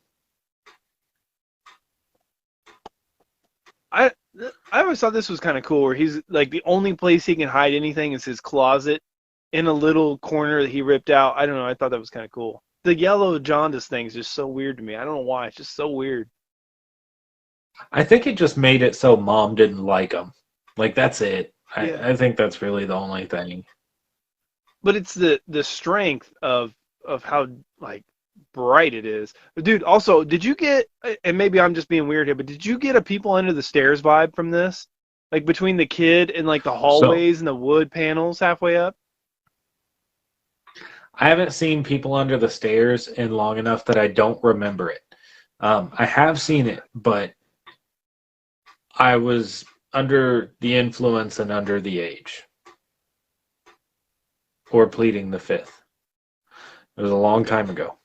I I always thought this was kind of cool, where he's like the only place he can hide anything is his closet in a little corner that he ripped out. I don't know. I thought that was kind of cool. The yellow jaundice thing is just so weird to me. I don't know why. It's just so weird. I think it just made it so mom didn't like him. Like that's it. Yeah. I think that's really the only thing. But it's the strength of how like bright it is. But dude, also, did you get, and maybe I'm just being weird here, but did you get a people under the stairs vibe from this? Like between the kid and like the So hallways and the wood panels halfway up? I haven't seen People Under the Stairs in long enough that I don't remember it. I have seen it, but I was under the influence and under the age, or pleading the fifth. It was a long Okay. time ago.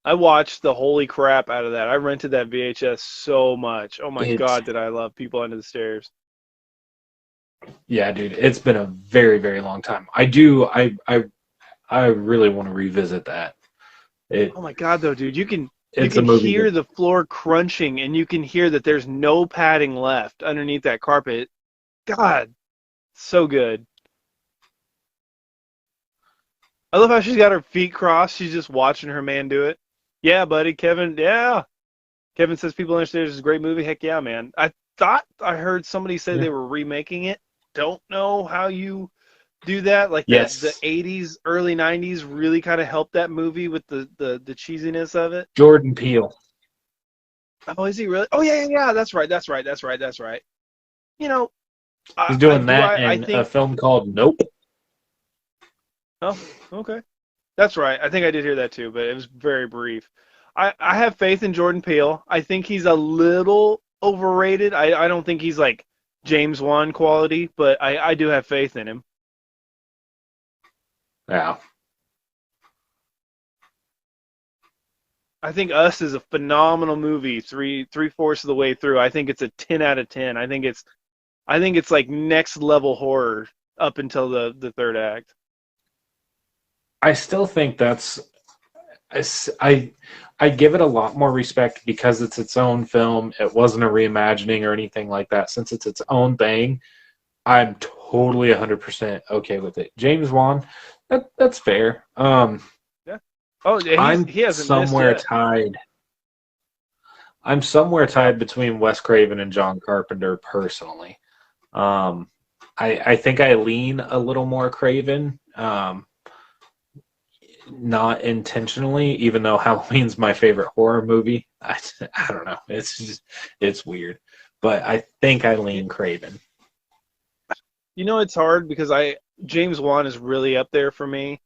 I watched the holy crap out of that. I rented that VHS so much. Oh my It's God, did I love People Under the Stairs. Yeah, dude. It's been a very, very long time. I really want to revisit that. It Oh my God, though, dude, you it's a can movie hear that the floor crunching, and you can hear that there's no padding left underneath that carpet. God, so good. I love how she's got her feet crossed. She's just watching her man do it. Yeah, buddy, Kevin. Yeah, Kevin says people understand this is a great movie. Heck yeah, man. I thought I heard somebody say Yeah. they were remaking it. Don't know how you do that. Like the Yes. 80s, early 90s really kind of helped that movie with the cheesiness of it. Jordan Peele. Oh, is he really? Oh yeah, yeah, yeah. That's right. That's right. That's right. That's right. You know, He's doing that I in a think. film called Nope. Oh, okay. That's right. I think I did hear that too, but it was very brief. I have faith in Jordan Peele. I think he's a little overrated. I don't think he's like James Wan quality, but I do have faith in him. Yeah. I think Us is a phenomenal movie. Three-fourths of the way through. I think it's a 10 out of 10. I think it's like next level horror up until the third act. I still think I I give it a lot more respect because it's its own film. It wasn't a reimagining or anything like that. Since it's its own thing, I'm totally 100% okay with it. James Wan, that's fair. Yeah. Oh, yeah, I'm he hasn't missed somewhere yet. tied. I'm somewhere tied between Wes Craven and John Carpenter personally. Um, I think I lean a little more Craven. Not intentionally, even though Halloween's my favorite horror movie. I don't know. It's weird, but I think I lean Craven. You know, it's hard because James Wan is really up there for me.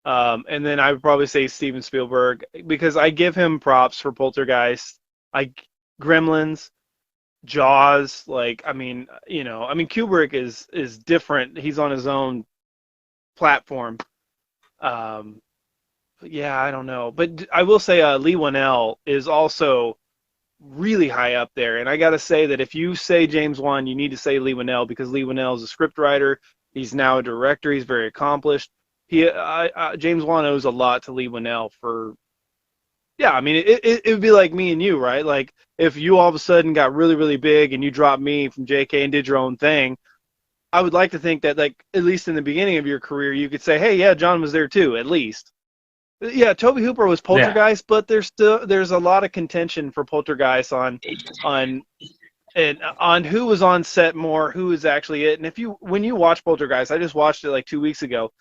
And then I would probably say Steven Spielberg because I give him props for Poltergeist, I Gremlins, Jaws. Like, I mean, Kubrick is different. He's on his own platform. Um, yeah, I don't know, but I will say Lee Winnell is also really high up there. And I got to say that if you say James Wan, you need to say Lee Winnell because Lee Winnell is a scriptwriter. He's now a director. He's very accomplished. James Wan owes a lot to Lee Winnell for. Yeah, I mean, it would be like me and you, right? Like if you all of a sudden got really, really big and you dropped me from JK and did your own thing, I would like to think that, like, at least in the beginning of your career, you could say, hey, yeah, John was there too, at least. Yeah, Toby Hooper was Yeah, Poltergeist, but there's a lot of contention for Poltergeist on on who was on set more, who is actually it. And if you when you watch Poltergeist, I just watched it like 2 weeks ago.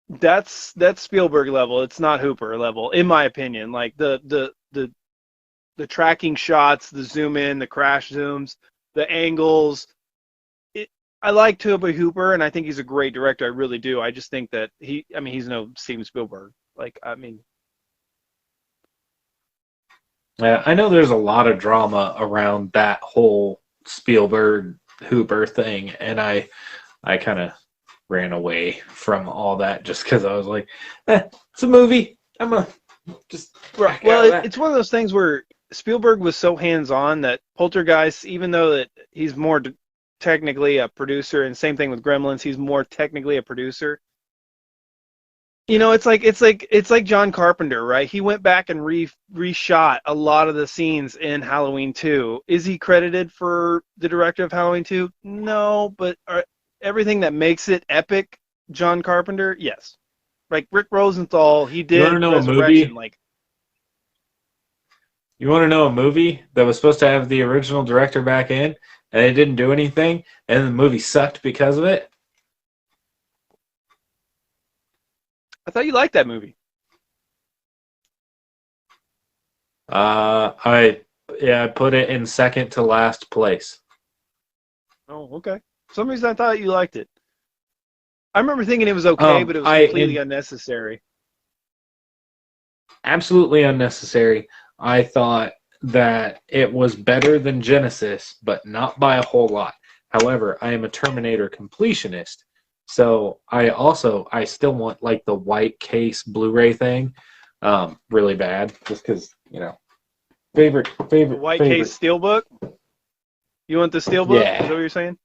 That's Spielberg level. It's not Hooper level, in my opinion. Like the tracking shots, the zoom in, the crash zooms, the angles. It, I like Toby Hooper, and I think he's a great director. I really do. I just think that he's no Steven Spielberg. Like, I mean, yeah. I know there's a lot of drama around that whole Spielberg Hooper thing, and I kind of ran away from all that just because I was like, it's a movie. I'm gonna just back out well, of that. it's one of those things where Spielberg was so hands-on that Poltergeist, even though that he's more technically a producer, and same thing with Gremlins, he's more technically a producer. You know, it's like John Carpenter, right? He went back and reshot a lot of the scenes in Halloween 2. Is he credited for the director of Halloween 2? No, but everything that makes it epic, John Carpenter, yes. Like Rick Rosenthal, he You want to did know a Resurrection. movie? Like, You want to know a movie that was supposed to have the original director back in, and it didn't do anything, and the movie sucked because of it? I thought you liked that movie. I yeah, I put it in second to last place. Oh, okay. For some reason I thought you liked it. I remember thinking it was okay, but it was completely unnecessary. Absolutely unnecessary. I thought that it was better than Genesis, but not by a whole lot. However, I am a Terminator completionist, so I still want like the white case Blu-ray thing, really bad, just because favorite The favorite White favorite. Case Steelbook? You want the Steelbook? Is that Yeah, what you're saying?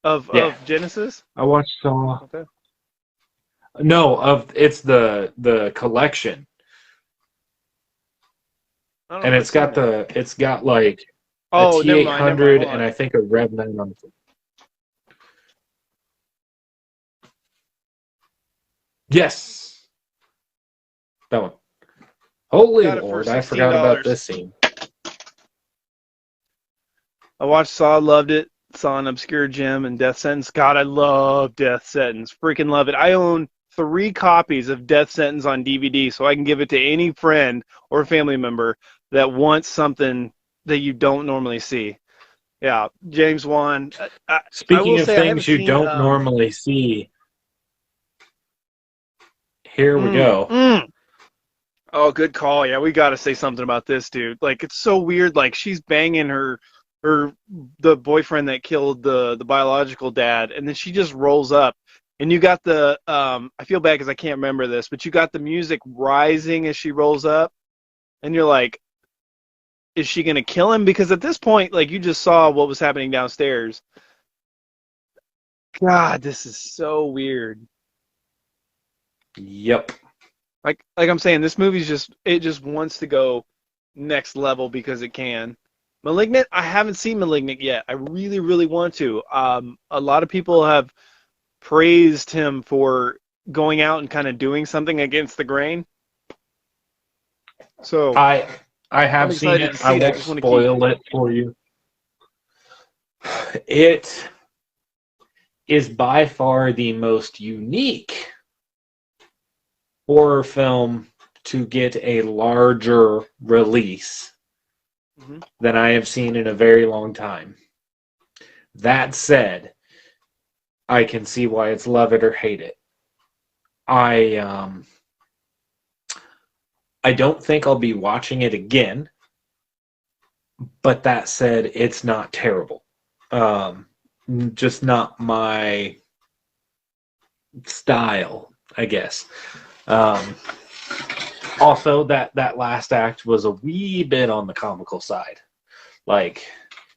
Of yeah. Genesis? I watched. Okay. No, it's the collection, I don't know and if I've seen that. it's got like A Oh, never mind, never mind. T800, Hold and on. I think a Rev 9 on the. Yes, that one. Holy Got it for Lord, I $16. forgot about this scene. I watched Saw, loved it. Saw an obscure gem and Death Sentence. God, I love Death Sentence. Freaking love it. I own 3 copies of Death Sentence on DVD, so I can give it to any friend or family member that wants something that you don't normally see. Yeah, James Wan. I will Speaking of say I haven't things you seen. don't normally see, here we Mm, go. mm. Oh, good call. Yeah, we got to say something about this, dude. Like, it's so weird. Like, she's banging her the boyfriend that killed the biological dad, and then she just rolls up, and you got the I feel bad because I can't remember this, but you got the music rising as she rolls up, and you're like, is she gonna kill him? Because at this point, like, you just saw what was happening downstairs. God, this is so weird. Yep. Like I'm saying, this movie's just it just wants to go next level because it can. Malignant, I haven't seen Malignant yet. I really, really want to. A lot of people have praised him for going out and kind of doing something against the grain. So I I I'm have seen excited it. to I see it. I won't just want to keep. spoil it for you. It is by far the most unique horror film to get a larger release Hmm. than I have seen in a very long time. That said, I can see why it's love it or hate it. I I don't think I'll be watching it again, but that said, it's not terrible. Um, just not my style, I guess. Um, Also, that last act was a wee bit on the comical side. Like,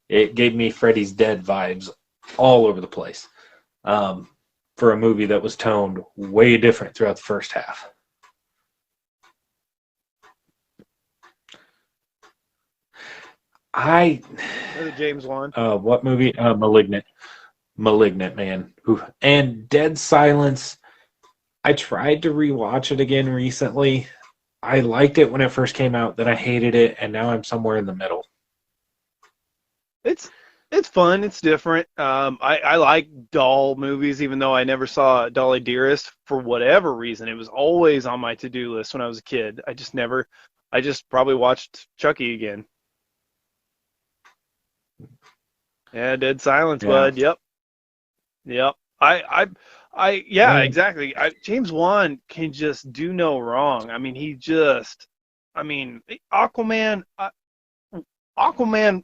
it gave me Freddy's Dead vibes all over the place. Um, for a movie that was toned way different throughout the first half. I James Wan. what movie? Malignant. Malignant, man. Ooh. And Dead Silence. I tried to rewatch it again recently. I liked it when it first came out, then I hated it, and now I'm somewhere in the middle. It's it's fun. It's different. I like doll movies, even though I never saw Dolly Dearest for whatever reason. It was always on my to-do list when I was a kid. I just never. I just probably watched Chucky again. Yeah, Dead Silence, Yeah. bud. Yep, yep. Yeah, And exactly. James Wan can just do no wrong. I mean, he just. I mean, Aquaman. Aquaman.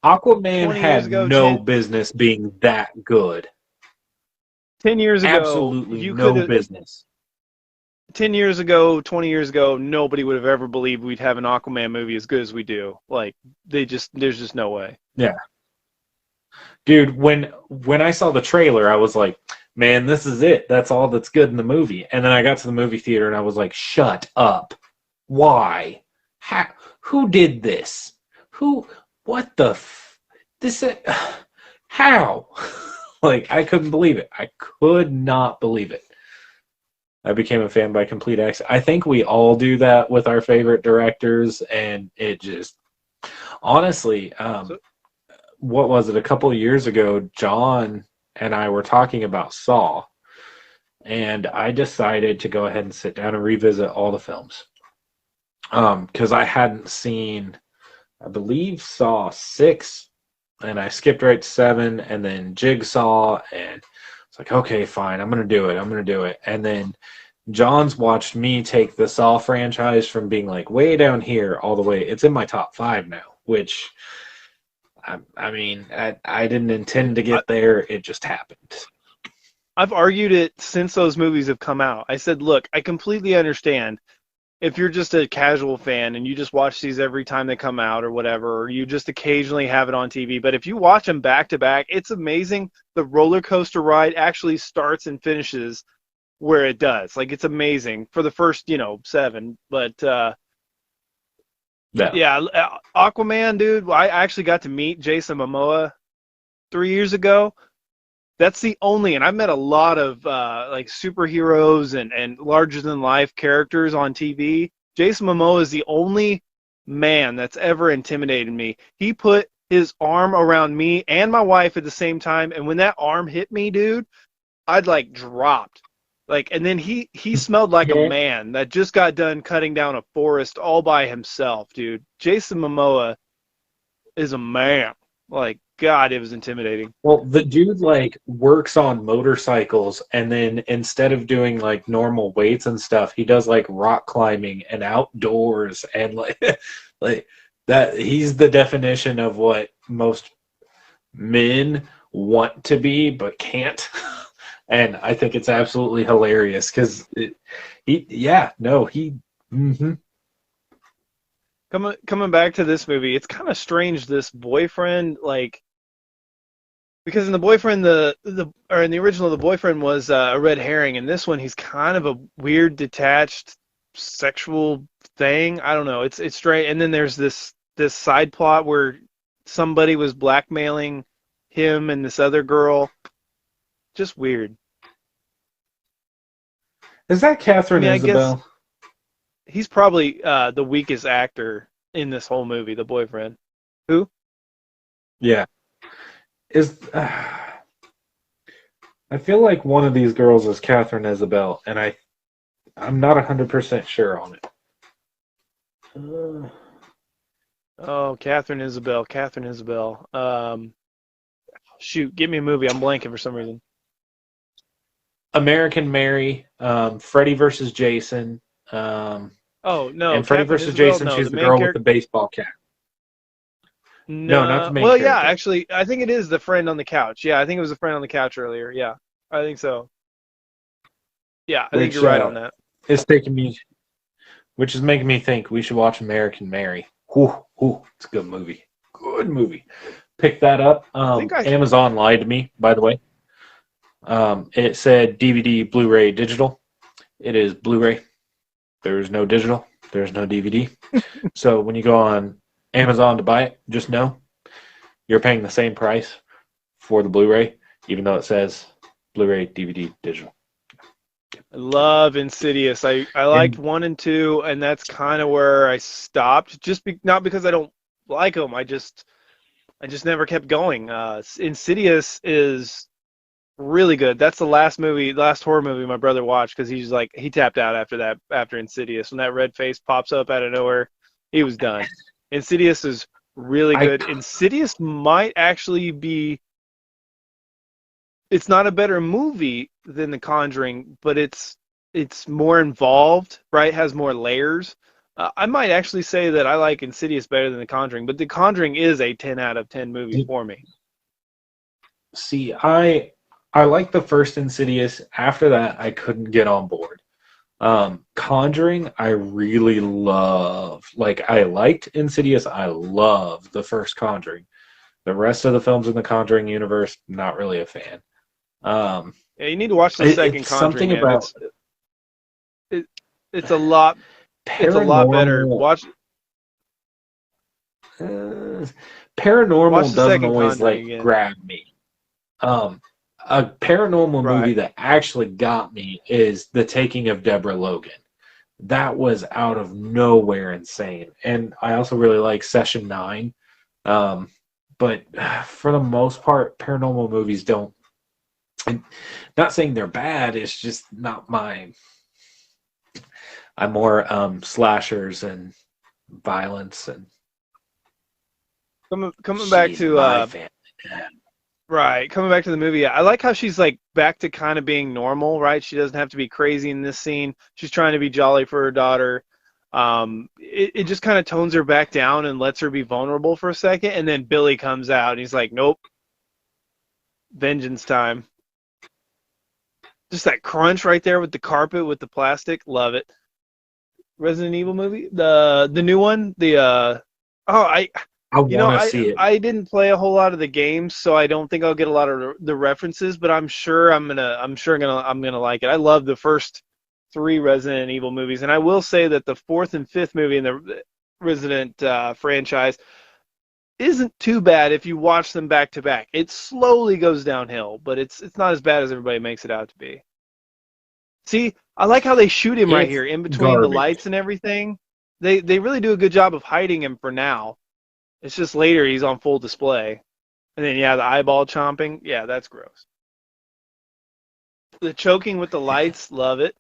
Aquaman 20 years had ago, no business being that good. 10 years ago, Absolutely you could no have. business. 10 years ago, 20 years ago, nobody would have ever believed we'd have an Aquaman movie as good as we do. Like, there's just no way. Yeah. Dude, when I saw the trailer, I was like, man, this is it. That's all that's good in the movie. And then I got to the movie theater and I was like, shut up. Why? How, who did this? Who what the this how? Like I couldn't believe it. I could not believe it. I became a fan by complete accident. I think we all do that with our favorite directors, and it just honestly, So, what was it? A couple of years ago, John and I were talking about Saw, and I decided to go ahead and sit down and revisit all the films. Because I hadn't seen, I believe, Saw 6, and I skipped right to 7, and then Jigsaw, and it's like, okay, fine, I'm going to do it. I'm going to do it. And then John's watched me take the Saw franchise from being like way down here all the way. It's in my top 5 now, which I mean, I didn't intend to I, get there. It just happened. I've argued it since those movies have come out. I said, look, I completely understand if you're just a casual fan and you just watch these every time they come out or whatever, or you just occasionally have it on TV. But if you watch them back to back, it's amazing. The roller coaster ride actually starts and finishes where it does. Like, it's amazing for the first, 7. But No. Yeah, Aquaman, dude. I actually got to meet Jason Momoa 3 years ago. That's the only, and I've met a lot of like superheroes and larger than life characters on TV. Jason Momoa is the only man that's ever intimidated me. He put his arm around me and my wife at the same time, and when that arm hit me, dude, I'd like dropped. Like, and then he smelled like a Yeah. man that just got done cutting down a forest all by himself, dude. Jason Momoa is a man. Like, God, it was intimidating. Well, the dude like works on motorcycles, and then instead of doing like normal weights and stuff, he does like rock climbing and outdoors and like like that. He's the definition of what most men want to be but can't. And I think it's absolutely hilarious because he, yeah, no, he. Hmm. Coming back to this movie, it's kind of strange. This boyfriend, like, because in the boyfriend, the or in the original, the boyfriend was a red herring. In this one, he's kind of a weird, detached, sexual thing. I don't know. It's strange. And then there's this side plot where somebody was blackmailing him and this other girl. Just weird. Is that I Catherine mean, I guess Isabel? he's probably the weakest actor in this whole movie, the boyfriend. Who? Yeah. Is I feel like one of these girls is Catherine Isabel, and I'm not 100% sure on it. Oh, Catherine Isabel. Catherine Isabel. Shoot, give me a movie. I'm blanking for some reason. American Mary, Freddy versus Jason, Oh no, and Freddy Catherine versus Isabel. Jason. No, She's the the main girl with the character. baseball cap. No, not the No. main Well, yeah, character. actually, I think it is the friend on the couch. Yeah, I think it was the friend on the couch earlier. Yeah, I think so. Yeah, I think Which you're right on that. is taking me, which is making me think we should watch American Mary. Whew, it's a good movie. Good movie. Pick that up. I think I. Amazon lied to me, by the way. It said DVD, Blu-ray, digital. It is Blu-ray. There's no digital. There's no DVD. So when you go on Amazon to buy it, just know you're paying the same price for the Blu-ray, even though it says Blu-ray, DVD, digital. Love Insidious. I liked And 1 and 2, and that's kind of where I stopped. Not because I don't like them. I just never kept going. Insidious is really good. That's the last horror movie my brother watched because he's like he tapped out after that after Insidious. When that red face pops up out of nowhere, he was done. Insidious is really I good. Insidious might actually be. It's not a better movie than The Conjuring, but it's more involved, right? Has more layers. I might actually say that I like Insidious better than The Conjuring, but The Conjuring is a 10 out of 10 movie for me. see, I like the first Insidious. After that, I couldn't get on board. Conjuring, I really love. Like, I liked Insidious. I love the first Conjuring. The rest of the films in the Conjuring universe, not really a fan. Um, Yeah, you need to watch the second it's Conjuring, something man. about It, it's a lot it's a lot better. paranormal. Watch Uh, watch paranormal the doesn't second always Conjuring like again. grab me. Um, a paranormal movie Right. that actually got me is The Taking of Deborah Logan. That was out of nowhere insane, and I also really like Session 9. Um, but for the most part, paranormal movies don't. And not saying they're bad. It's just not my. I'm more slashers and violence, and Coming back she's to my family. right, coming back to the movie, I like how she's like back to kind of being normal, right? She doesn't have to be crazy in this scene. She's trying to be jolly for her daughter. It just kind of tones her back down and lets her be vulnerable for a second, and then Billy comes out and he's like, "Nope, vengeance time." Just that crunch right there with the carpet with the plastic, love it. Resident Evil movie, the new one, oh I I you know want to I see it. I didn't play a whole lot of the games, so I don't think I'll get a lot of the references, but I'm sure I'm gonna like it. I love the first three Resident Evil movies, and I will say that the fourth and fifth movie and Resident franchise isn't too bad if you watch them back to back. It slowly goes downhill, but it's not as bad as everybody makes it out to be. See, I like how they shoot him right It's here in between the garbage. lights and everything. They really do a good job of hiding him for now. It's just later he's on full display. And then yeah, the eyeball chomping, yeah, that's gross. The choking with the lights, love it.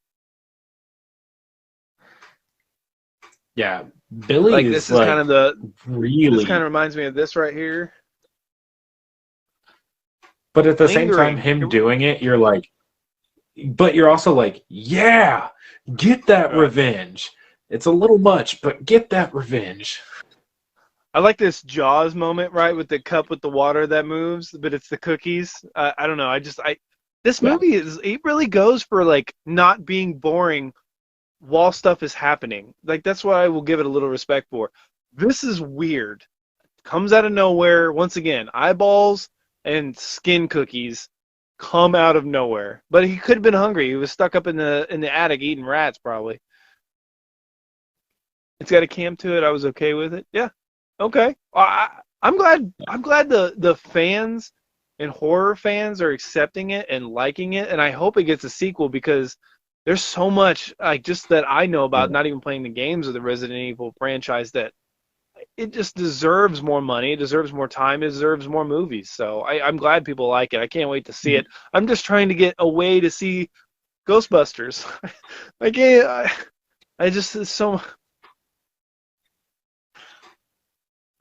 Yeah, Billy Like is this is kind like of the this kind of really, reminds me of this right here. but at the same time, Lingering. him doing it, you're like, but you're also like, yeah, get that Yeah. revenge. It's a little much, but get that revenge. I like this Jaws moment, right, with the cup with the water that moves, but it's the cookies. I don't know. I this Yeah. movie is it really goes for like not being boring while stuff is happening. Like that's what I will give it a little respect for. This is weird. Comes out of nowhere. Once again, eyeballs and skin cookies come out of nowhere. But he could have been hungry. He was stuck up in the attic eating rats probably. It's got a cam to it. I was okay with it. Yeah. Okay. I'm glad. I'm glad the fans and horror fans are accepting it and liking it, and I hope it gets a sequel because there's so much like just that I know about, Yeah. not even playing the games of the Resident Evil franchise, that it just deserves more money. It deserves more time. It deserves more movies. So I'm glad people like it. I can't wait to see it. I'm just trying to get a way to see Ghostbusters. I can't. I just it's so.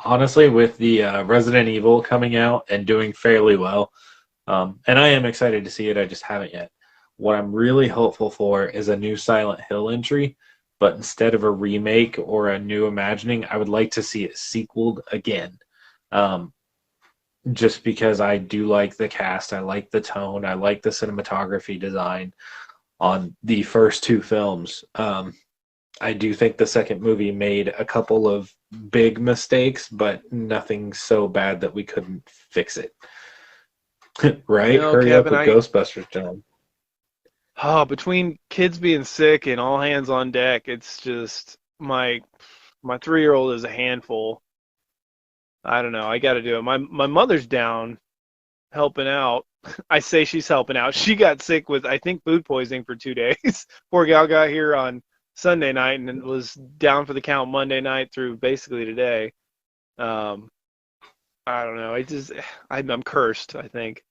Honestly, with the Resident Evil coming out and doing fairly well, and I am excited to see it. I just haven't yet. What I'm really hopeful for is a new Silent Hill entry, but instead of a remake or a new imagining, I would like to see it sequeled again. Um, just because I do like the cast, I like the tone, I like the cinematography design on the first two films. I do think the second movie made a couple of big mistakes, but nothing so bad that we couldn't fix it. You Right? know, Hurry up Kevin, with Ghostbusters, John. between kids being sick and all hands on deck, it's just my 3-year-old is a handful. I don't know. I got to do it. My mother's down helping out. I say she's helping out. She got sick with I think food poisoning for 2 days. Poor gal got here on Sunday night and was down for the count Monday night through basically today. Um, I don't know. I'm cursed. I think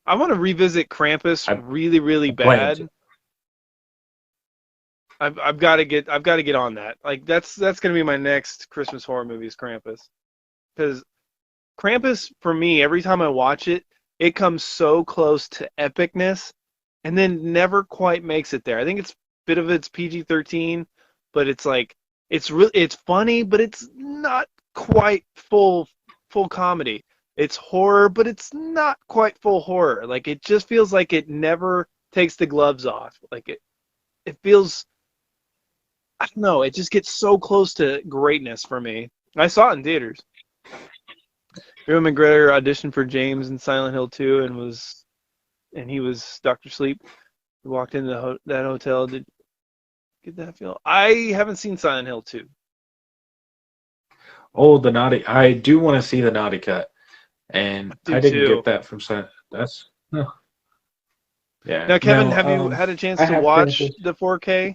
I want to revisit Krampus I, really really I plan to. bad. I've got to get on that. Like that's gonna be my next Christmas horror movie is Krampus, because Krampus for me every time I watch it, it comes so close to epicness, and then never quite makes it there. I think it's a bit of it's PG-13, but it's like it's funny, but it's not quite full comedy. It's horror, but it's not quite full horror. Like it just feels like it never takes the gloves off. Like it feels I don't know. It just gets so close to greatness for me. I saw it in theaters. Ewan McGregor auditioned for James in Silent Hill 2 and he was Dr. Sleep. He walked into that hotel. Did get that feel? I haven't seen Silent Hill 2. Oh, the naughty. I do want to see the naughty cut, I and do I didn't too. get that from That's no. Yeah. Now, Kevin, No. have you had a chance I to have watch Krampus. the 4K?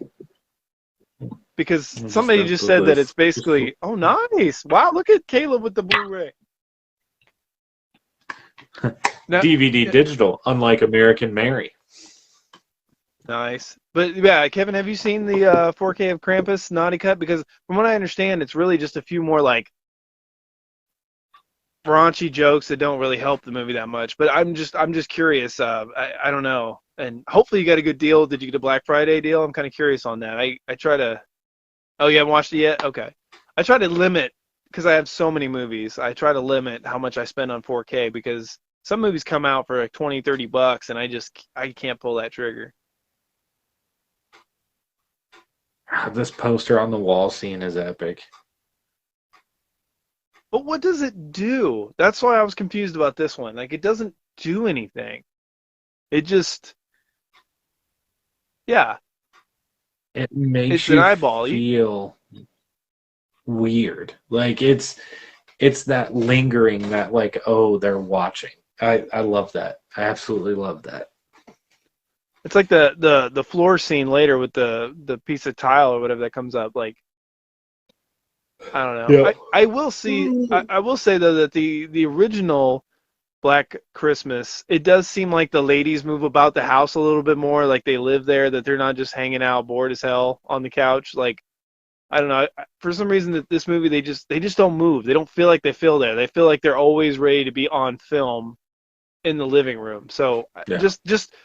Because I'll just somebody go just through said that it's this. basically, oh, nice. Wow, look at Caleb with the Blu-ray. Now, DVD yeah, digital, unlike American Mary. nice. But yeah, Kevin, have you seen the 4K of Krampus Naughty Cut? Because from what I understand, it's really just a few more like raunchy jokes that don't really help the movie that much. But I'm just curious. I don't know. And hopefully you got a good deal. Did you get a Black Friday deal? I'm kind of curious on that. I try to. Oh, you haven't watched it yet? Okay. I try to limit because I have so many movies. I try to limit how much I spend on 4K because some movies come out for like 20, $30, and I can't pull that trigger. This poster on the wall scene is epic. But what does it do? That's why I was confused about this one. Like it doesn't do anything. It just yeah. it makes It's an you eyeball. feel weird. Like it's that lingering that like, oh, they're watching. I love that. I absolutely love that. It's like the floor scene later with the piece of tile or whatever that comes up. Like I don't know. Yep. I will say though that the original Black Christmas, it does seem like the ladies move about the house a little bit more, like they live there, that they're not just hanging out bored as hell on the couch. Like I don't know. For some reason, that this movie they just don't move. They don't feel like they feel there. They feel like they're always ready to be on film in the living room. So Yeah. just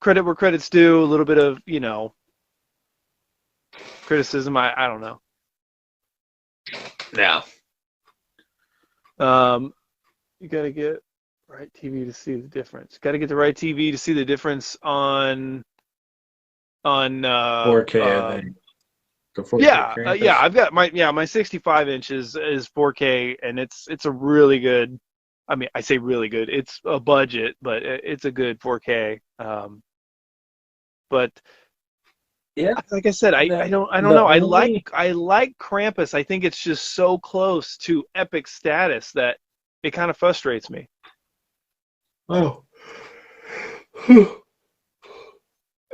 credit where credit's due. A little bit of criticism. I don't know. Yeah. You gotta get right TV to see the difference. Got to get the right TV to see the difference on 4K, I think. The 4K yeah. Krampus. I've got my 65 inches is 4K, and it's a really good. I mean, I say really good. It's a budget, but it's a good 4K. But Yeah. like I said, I don't The know. only I like Krampus. I think it's just so close to epic status that it kind of frustrates me. oh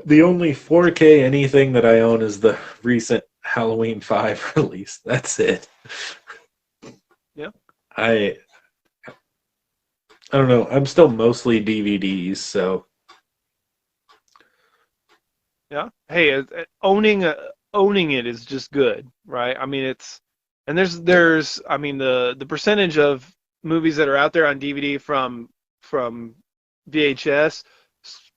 the only 4K anything that I own is the recent Halloween 5 release. That's it. Yeah. I I don't know. I'm still mostly DVDs, so Yeah. Hey, owning it is just good, right? I mean, and there's I mean the percentage of movies that are out there on DVD from VHS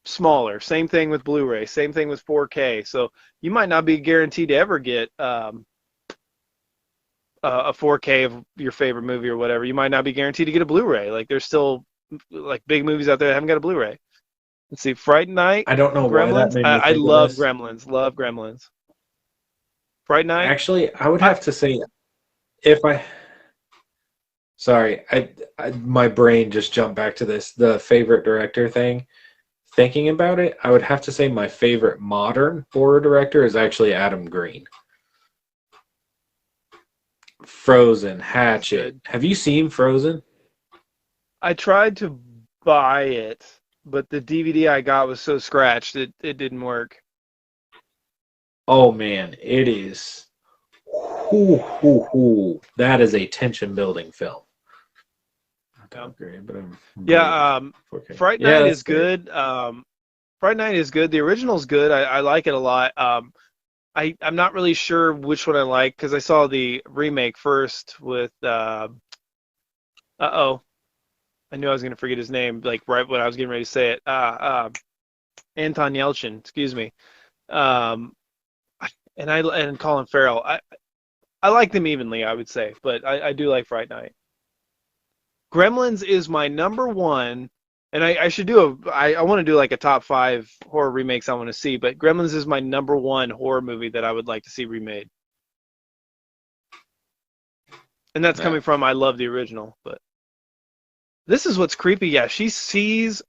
smaller. Same thing with Blu-ray. Same thing with 4K. So you might not be guaranteed to ever get a 4K of your favorite movie or whatever. You might not be guaranteed to get a Blu-ray. Like there's still like big movies out there that haven't got a Blu-ray. Let's see, Fright Night, I don't know why that Gremlins. made me I think of love this. Gremlins. Love Gremlins. Fright Night. Actually, I would I have to say if I sorry, my brain just jumped back to this the favorite director thing. Thinking about it, I would have to say my favorite modern horror director is actually Adam Green. Frozen, He's Hatchet. good. Have you seen Frozen? I tried to buy it, but the DVD I got was so scratched it didn't work. Oh man, it is. Whoo, whoo, whoo. That is a tension building film. Not to Yeah. upgrade, but I'm bleeding. Yeah. 4K. Fright Yeah, Night that's is fair. good. Fright Night is good. The original's good. I like it a lot. I'm not really sure which one I like because I saw the remake first with oh, I knew I was gonna forget his name like right when I was getting ready to say it. Anton Yelchin, excuse me. Um, and Colin Farrell. I like them evenly, I would say, but I do like Fright Night. Gremlins is my number one, and I should do I want to do like a top five horror remakes I want to see, but Gremlins is my number one horror movie that I would like to see remade. And that's Yeah. coming from I love the original, but this is what's creepy. Yeah, she sees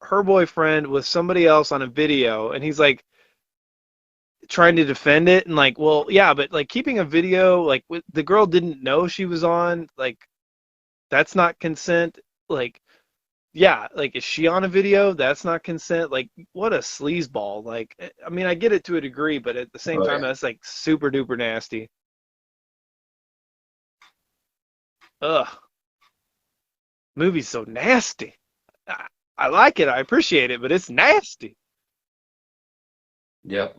her boyfriend with somebody else on a video, and he's like trying to defend it, and like, well, yeah, but like keeping a video, like the girl didn't know she was on, like that's not consent. Like, yeah, like is she on a video? That's not consent. Like, what a sleazeball. Like, I mean, I get it to a degree, but at the same Oh time, yeah. that's like super duper nasty. Ugh, movie's so nasty. I, I like it, I appreciate it, but it's nasty. Yep.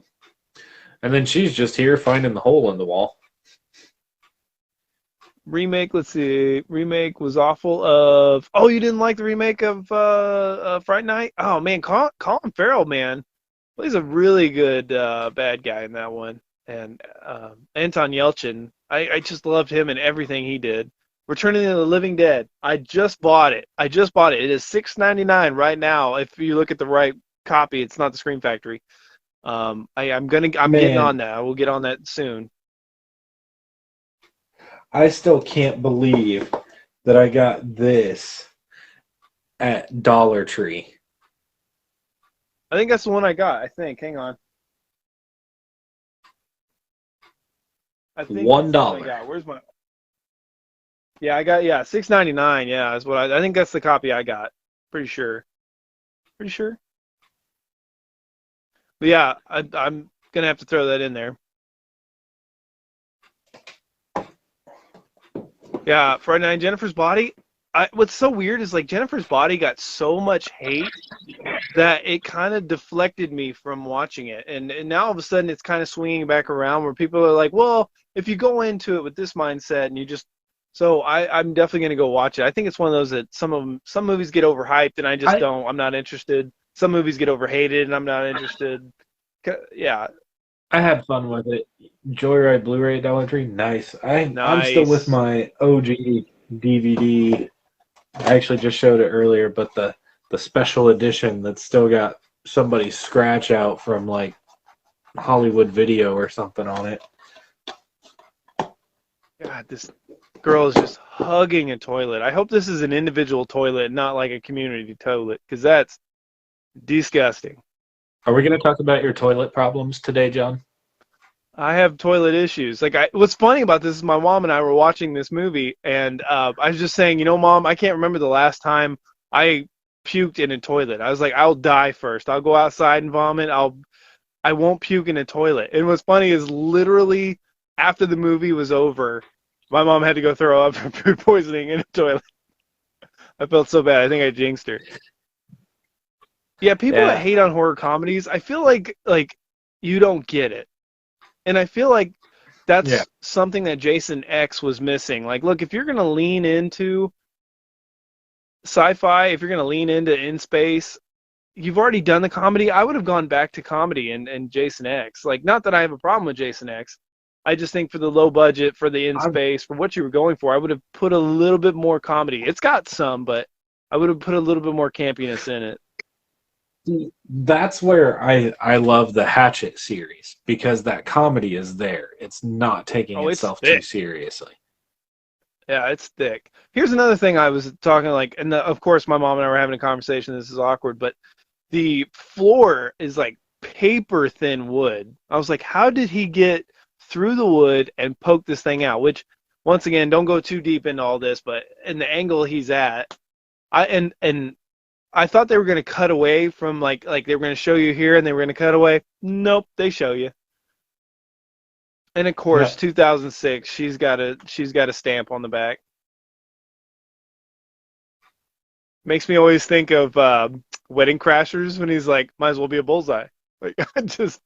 And then she's just here finding the hole in the wall. Remake, let's see. Remake was awful. Oh, you didn't like the remake of Fright Night? Oh man, Colin Farrell, man, plays a really good bad guy in that one. And Anton Yelchin, I just loved him and everything he did. Returning of the Living Dead. I just bought it. It is $6.99 right now. If you look at the right copy, it's not the Scream Factory. I'm getting Man, on that. I will get on that soon. I still can't believe that I got this at Dollar Tree. I think that's the one I got. I think. Hang on. I think One that's the one I dollar. got. Where's my? Yeah, I got 6.99. Yeah, is what I think that's the copy I got. Pretty sure. Pretty sure. But yeah, I'm gonna have to throw that in there. Yeah, Friday Night Jennifer's Body. What's so weird is like Jennifer's Body got so much hate that it kind of deflected me from watching it, and now all of a sudden it's kind of swinging back around where people are like, well, if you go into it with this mindset and you just, so I'm definitely gonna go watch it. I think it's one of those that some movies get overhyped and I just I don't. I'm not interested. Some movies get overhated and I'm not interested. Yeah, I had fun with it. Joyride Blu-ray Dollar Tree, nice. I'm still with nice. my OG DVD. I actually just showed it earlier, but the special edition that's still got somebody's scratch out from like Hollywood Video or something on it. God, this girl is just hugging a toilet. I hope this is an individual toilet, not like a community toilet, because that's disgusting. Are we going to talk about your toilet problems today, John? I have toilet issues. What's funny about this is my mom and I were watching this movie, and I was just saying, Mom, I can't remember the last time I puked in a toilet. I was like, I'll die first. I'll go outside and vomit. I won't puke in a toilet. And what's funny is literally after the movie was over, my mom had to go throw up from food poisoning in a toilet. I felt so bad. I think I jinxed her. Yeah, people that Yeah. hate on horror comedies, I feel like you don't get it. And I feel like Yeah. that's something that Jason X was missing. Like, look, if you're going to lean into sci-fi, if you're going to lean into in space, you've already done the comedy. I would have gone back to comedy and Jason X. Like, not that I have a problem with Jason X. I just think for the low budget, for the in I'm, space, for what you were going for, I would have put a little bit more comedy. It's got some, but I would have put a little bit more campiness in it. that's where I love the Hatchet series because that comedy is there. It's not taking Oh, it's itself too thick. seriously. Yeah, it's thick. Here's another thing I was talking like, and of course my mom and I were having a conversation. This is awkward, but the floor is like paper thin wood. I was like, how did he get through the wood and poke this thing out? Which, once again, don't go too deep into all this, but in the angle he's at, and I thought they were going to cut away from like they were going to show you here and they were going to cut away. Nope, they show you. And of course, Yeah. 2006, she's got a stamp on the back. Makes me always think of Wedding Crashers when he's like, might as well be a bullseye. Like, I just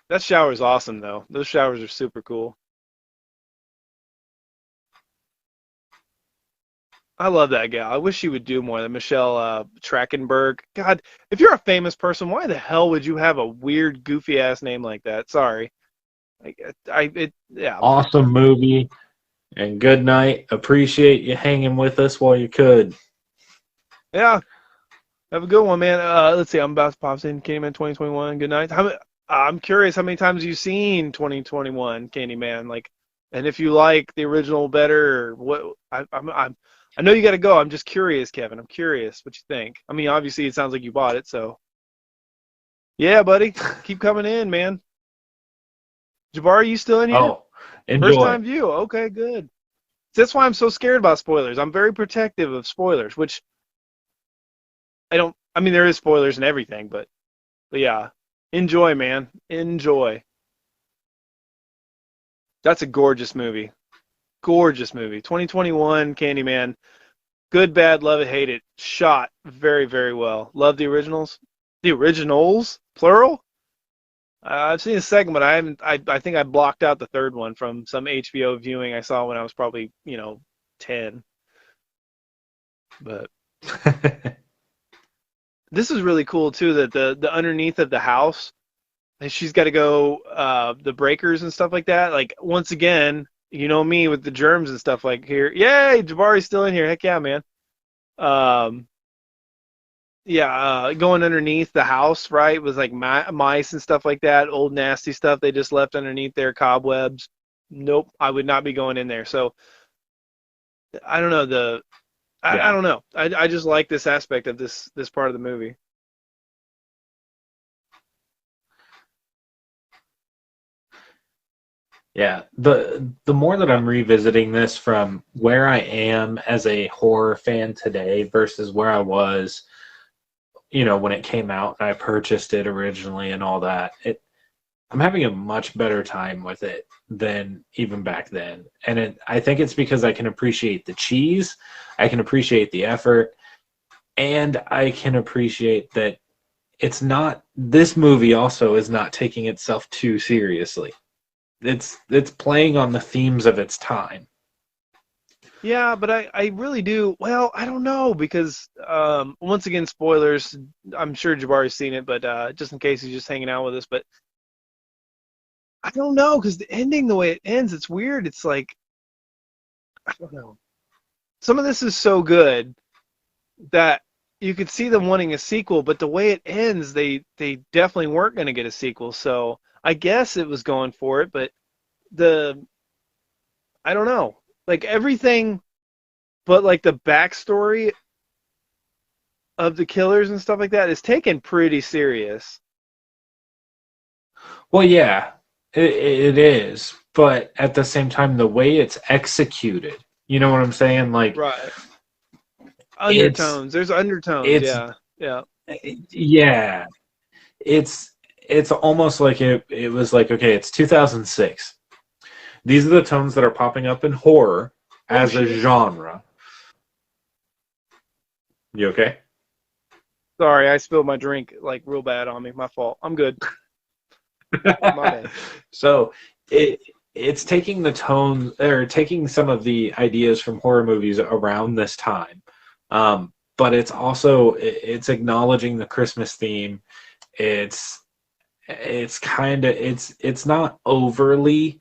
that shower is awesome though. Those showers are super cool. I love that gal. I wish she would do more. That Michelle Trachtenberg. God, if you're a famous person, why the hell would you have a weird, goofy ass name like that? Sorry. Yeah, Awesome movie and good night. Appreciate you hanging with us while you could. yeah. Have a good one, man. Let's see. I'm about to pop in Candyman 2021. Good night. I'm curious how many times you've seen 2021 Candyman, like, and if you like the original better, or what? I know you got to go. I'm just curious, Kevin. I'm curious what you think. I mean, obviously, it sounds like you bought it, so yeah, buddy. Keep coming in, man. Jabari, you still in here? Oh, First enjoy. time view. Okay, good. That's why I'm so scared about spoilers. I'm very protective of spoilers, which I don't. I mean, there is spoilers and everything, but yeah, enjoy, man. Enjoy. That's a gorgeous movie. Gorgeous movie. 2021 Candyman. Good, bad, love it, hate it. Shot very, very well. Love the originals. The originals, plural. I've seen a second, but I haven't. I think I blocked out the third one from some HBO viewing I saw when I was probably 10. But this is really cool too. That the underneath of the house, and she's got to go the breakers and stuff like that. Like once again, you know me with the germs and stuff like here. Yay, Jabari's still in here. Heck yeah, man. Um, yeah, going underneath the house, right, with like mice and stuff like that, old nasty stuff they just left underneath their cobwebs. Nope, I would not be going in there. So I don't know I Yeah. don't know. I just like this aspect of this part of the movie. Yeah, the more that I'm revisiting this from where I am as a horror fan today versus where I was, when it came out and I purchased it originally and all that, I'm having a much better time with it than even back then. And I think it's because I can appreciate the cheese, I can appreciate the effort, and I can appreciate that this movie also is not taking itself too seriously. It's playing on the themes of its time. Yeah, but I really do. Well, I don't know because once again, spoilers. I'm sure Jabari's seen it, but just in case he's just hanging out with us. But I don't know because the ending, the way it ends, it's weird. It's like I don't know. Some of this is so good that you could see them wanting a sequel, but the way it ends, they definitely weren't going to get a sequel. So I guess it was going for it, but the I don't know. Like everything, but like the backstory of the killers and stuff like that is taken pretty serious. Well, yeah, it is, but at the same time, the way it's executed, you know what I'm saying? Like Right. it's Undertones. There's undertones. it's Yeah. Yeah. yeah, it's almost like it was like, okay, it's 2006. These are the tones that are popping up in horror Oh as a shit. genre. You okay? Sorry, I spilled my drink like real bad on me. My fault. I'm good. My bad. So it's taking the tone or taking some of the ideas from horror movies around this time, but it's acknowledging the Christmas theme. It's it's not overly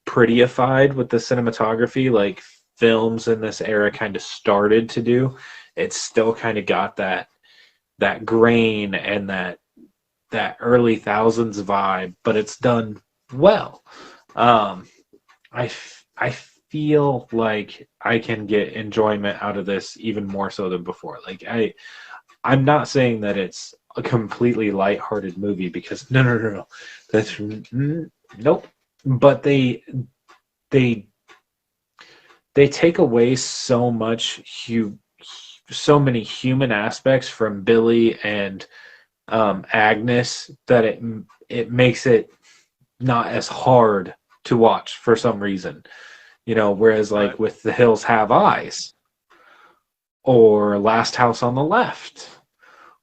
prettyified with the cinematography like films in this era kind of started to do. It's still kind of got that grain and that early thousands vibe, but it's done well. Um, I feel like I can get enjoyment out of this even more so than before. Like I'm not saying that it's a completely lighthearted movie because no, that's nope. But they they take away so many human aspects from Billy and Agnes that it makes it not as hard to watch for some reason. Whereas Right. like with The Hills Have Eyes or Last House on the Left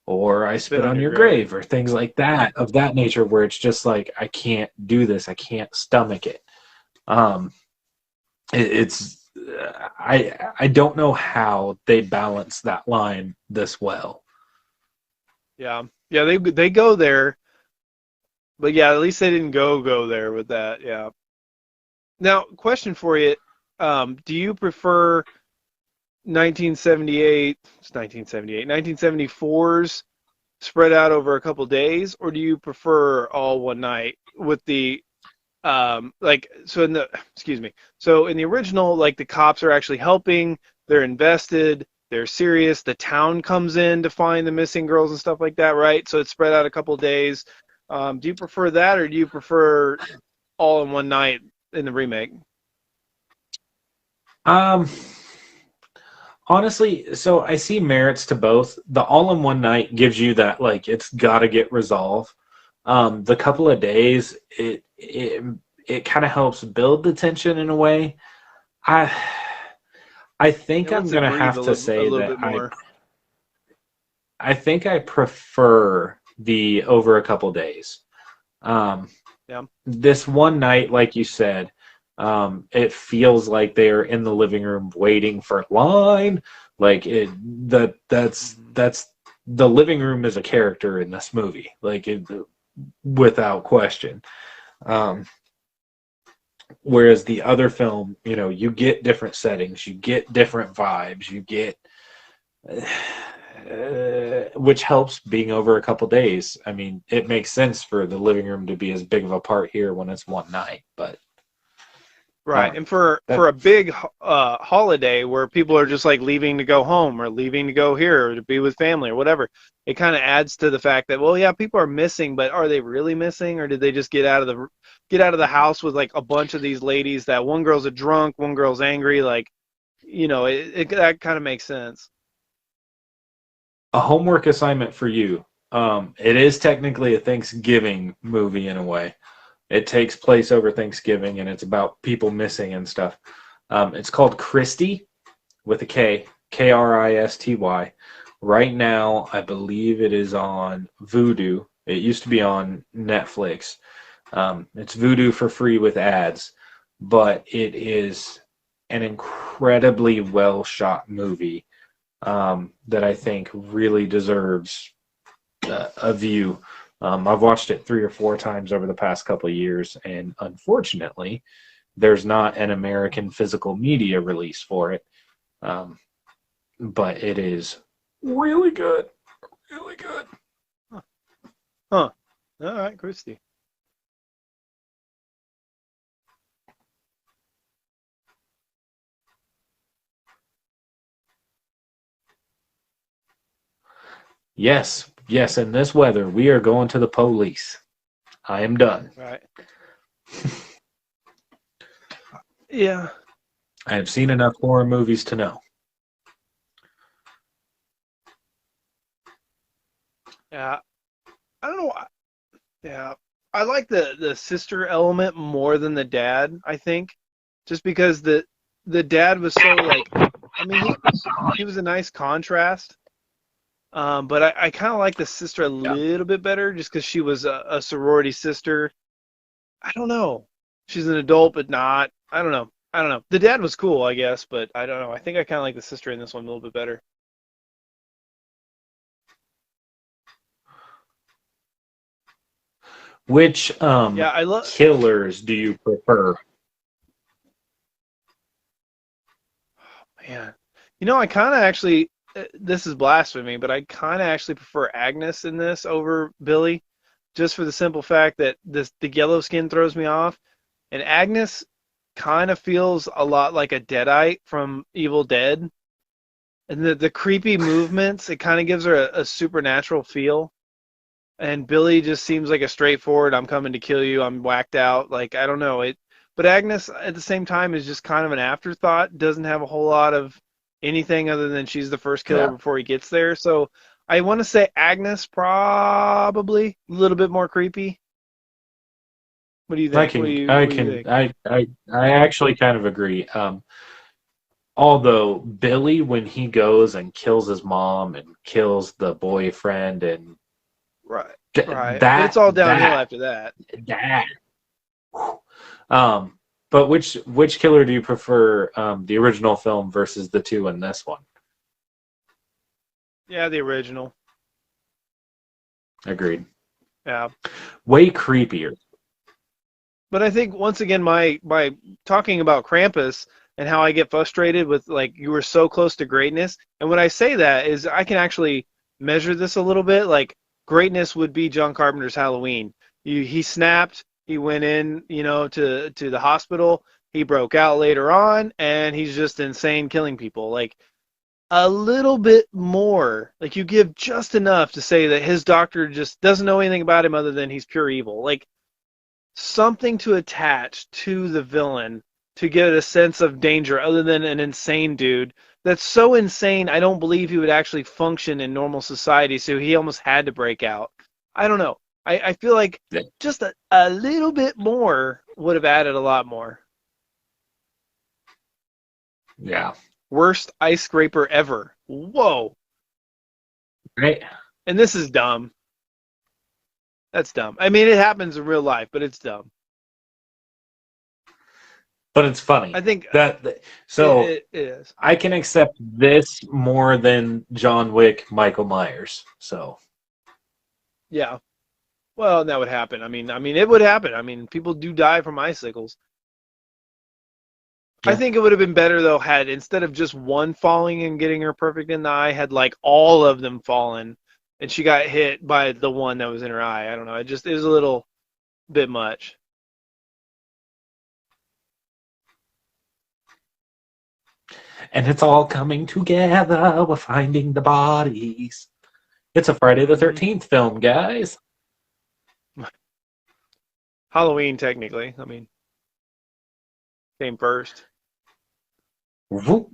or I Spit Spit on on your Your grave. Grave or things like that of that nature where it's just like I can't do this, I can't stomach it. Um, it's I don't know how they balance that line this well. Yeah. Yeah. They go there, but yeah, at least they didn't go there with that. Yeah. Now, question for you: do you prefer 1978? It's 1978. 1974's spread out over a couple days, or do you prefer all one night with the like so in the excuse me so in the original like the cops are actually helping, they're invested, they're serious, the town comes in to find the missing girls and stuff like that, right? So it's spread out a couple days. Do you prefer that or do you prefer all in one night in the remake? Um, Honestly, so I see merits to both. The all in one night gives you that like it's got to get resolved. The couple of days, it kind of helps build the tension in a way. I I It think I'm lets it gonna breathe have to a say little that bit more. I think I prefer the over a couple days. Um, Yeah. this one night, like you said, it feels like they are in the living room waiting for line. Like Hmm. that's the living room is a character in this movie, without question. Um, whereas the other film, you get different settings, you get different vibes, you get which helps being over a couple days. I mean, it makes sense for the living room to be as big of a part here when it's one night, but Right. And for That a big holiday where people are just like leaving to go home or leaving to go here or to be with family or whatever, it kind of adds to the fact that, well, yeah, people are missing, but are they really missing, or did they just get out of the house with like a bunch of these ladies that one girl's a drunk, one girl's angry, like, that kind of makes sense. a homework assignment for you. It is technically a Thanksgiving movie in a way. It takes place over Thanksgiving, and it's about people missing and stuff. It's called Christy with a K, Kristy. Right now, I believe it is on Vudu. It used to be on Netflix. It's Vudu for free with ads, but it is an incredibly well shot movie that I think really deserves a view. I've watched it 3 or 4 times over the past couple of years, and unfortunately, there's not an American physical media release for it. Um, but it is really good. Really good. Huh. Huh. All right, Christy. Yes, yes, in this weather, we are going to the police. I am done. Right. Yeah. I have seen enough horror movies to know. Yeah. I don't know. Yeah. I like the sister element more than the dad, I think. Just because the dad was so like, I mean, he was a nice contrast. But I kind of like the sister a Yeah. little bit better just because she was a sorority sister. I don't know. She's an adult, but not. I don't know. I don't know. The dad was cool, I guess, but I don't know. I think I kind of like the sister in this one a little bit better. Which Yeah, I love. killers do you prefer? Man, I kind of actually. This is blasphemy, but I kind of actually prefer Agnes in this over Billy, just for the simple fact that the yellow skin throws me off, and Agnes kind of feels a lot like a Deadite from Evil Dead, and the creepy movements. It kind of gives her a supernatural feel. And Billy just seems like a straightforward, I'm coming to kill you, I'm whacked out. Like, I don't know it. But Agnes, at the same time, is just kind of an afterthought. Doesn't have a whole lot of anything other than she's the first killer Yeah. before he gets there. So I want to say Agnes probably a little bit more creepy. What do you I think? can I What do you can think? I actually kind of agree. Although Billy, when he goes and kills his mom and kills the boyfriend and Right, th- right. But it's that all downhill that after that. that but which killer do you prefer, the original film versus the two in this one? Yeah, the original. Agreed. Yeah. Way creepier. But I think once again, my talking about Krampus and how I get frustrated with like you were so close to greatness, and when I say that is I can actually measure this a little bit. Like greatness would be John Carpenter's Halloween. He snapped. He went in, to the hospital. He broke out later on, and he's just insane, killing people. Like a little bit more. Like you give just enough to say that his doctor just doesn't know anything about him other than he's pure evil. Like something to attach to the villain to get a sense of danger other than an insane dude that's so insane I don't believe he would actually function in normal society, so he almost had to break out. I don't know. I feel like just a little bit more would have added a lot more. Yeah. Worst ice scraper ever. Whoa. Right. And this is dumb. That's dumb. I mean, it happens in real life, but it's dumb. But it's funny. I think So it is. I can accept this more than John Wick, Michael Myers. So Yeah. Well, that would happen. I mean, it would happen. I mean, people do die from icicles. I yeah. think it would have been better though had instead of just one falling and getting her perfect in the eye, had like all of them fallen, and she got hit by the one that was in her eye. I don't know. It was a little bit much. And it's all coming together. We're finding the bodies. It's a Friday the Hmm. 13th film, guys. Halloween, technically. I mean, came first. Whoop.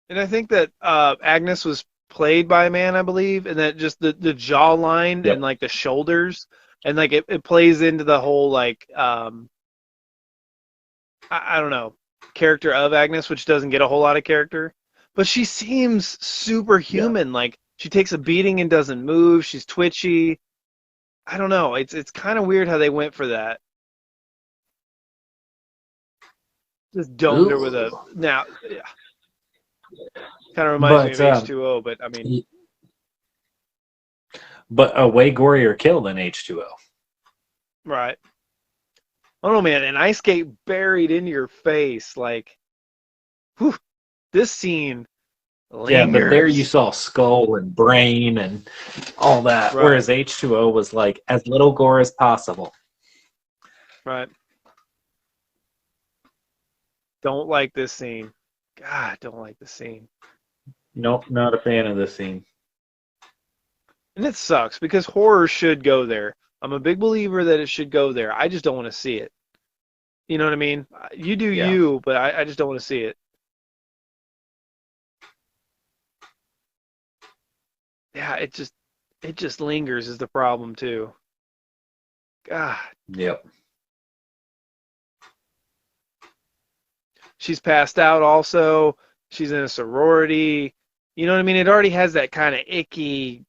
And I think that Agnes was played by a man, I believe, and that just the jawline and Yep. like the shoulders and like it plays into the whole like I don't know, character of Agnes, which doesn't get a whole lot of character. But she seems Yeah. superhuman. Like she takes a beating and doesn't move. She's twitchy. I don't know. It's kind of weird how they went for that. Just domed her with a Ooh. now. Yeah, kind of reminds me But of H2O, but I mean, but a way gorier kill than H2O. right. I don't know, man. An ice skate buried into your face, like, whew, this scene Yeah, but there you lingers. saw skull and brain and all that, Right, whereas H2O was like as little gore as possible. right. Don't like this scene. God, don't like this scene. Nope, not a fan of this scene. And it sucks because horror should go there. I'm a big believer that it should go there. I just don't want to see it. You know what I mean? You do Yeah. you, but I just don't want to see it. Yeah, it just lingers is the problem too. God, Yep. she's passed out also. She's in a sorority. You know what I mean? It already has that kind of icky.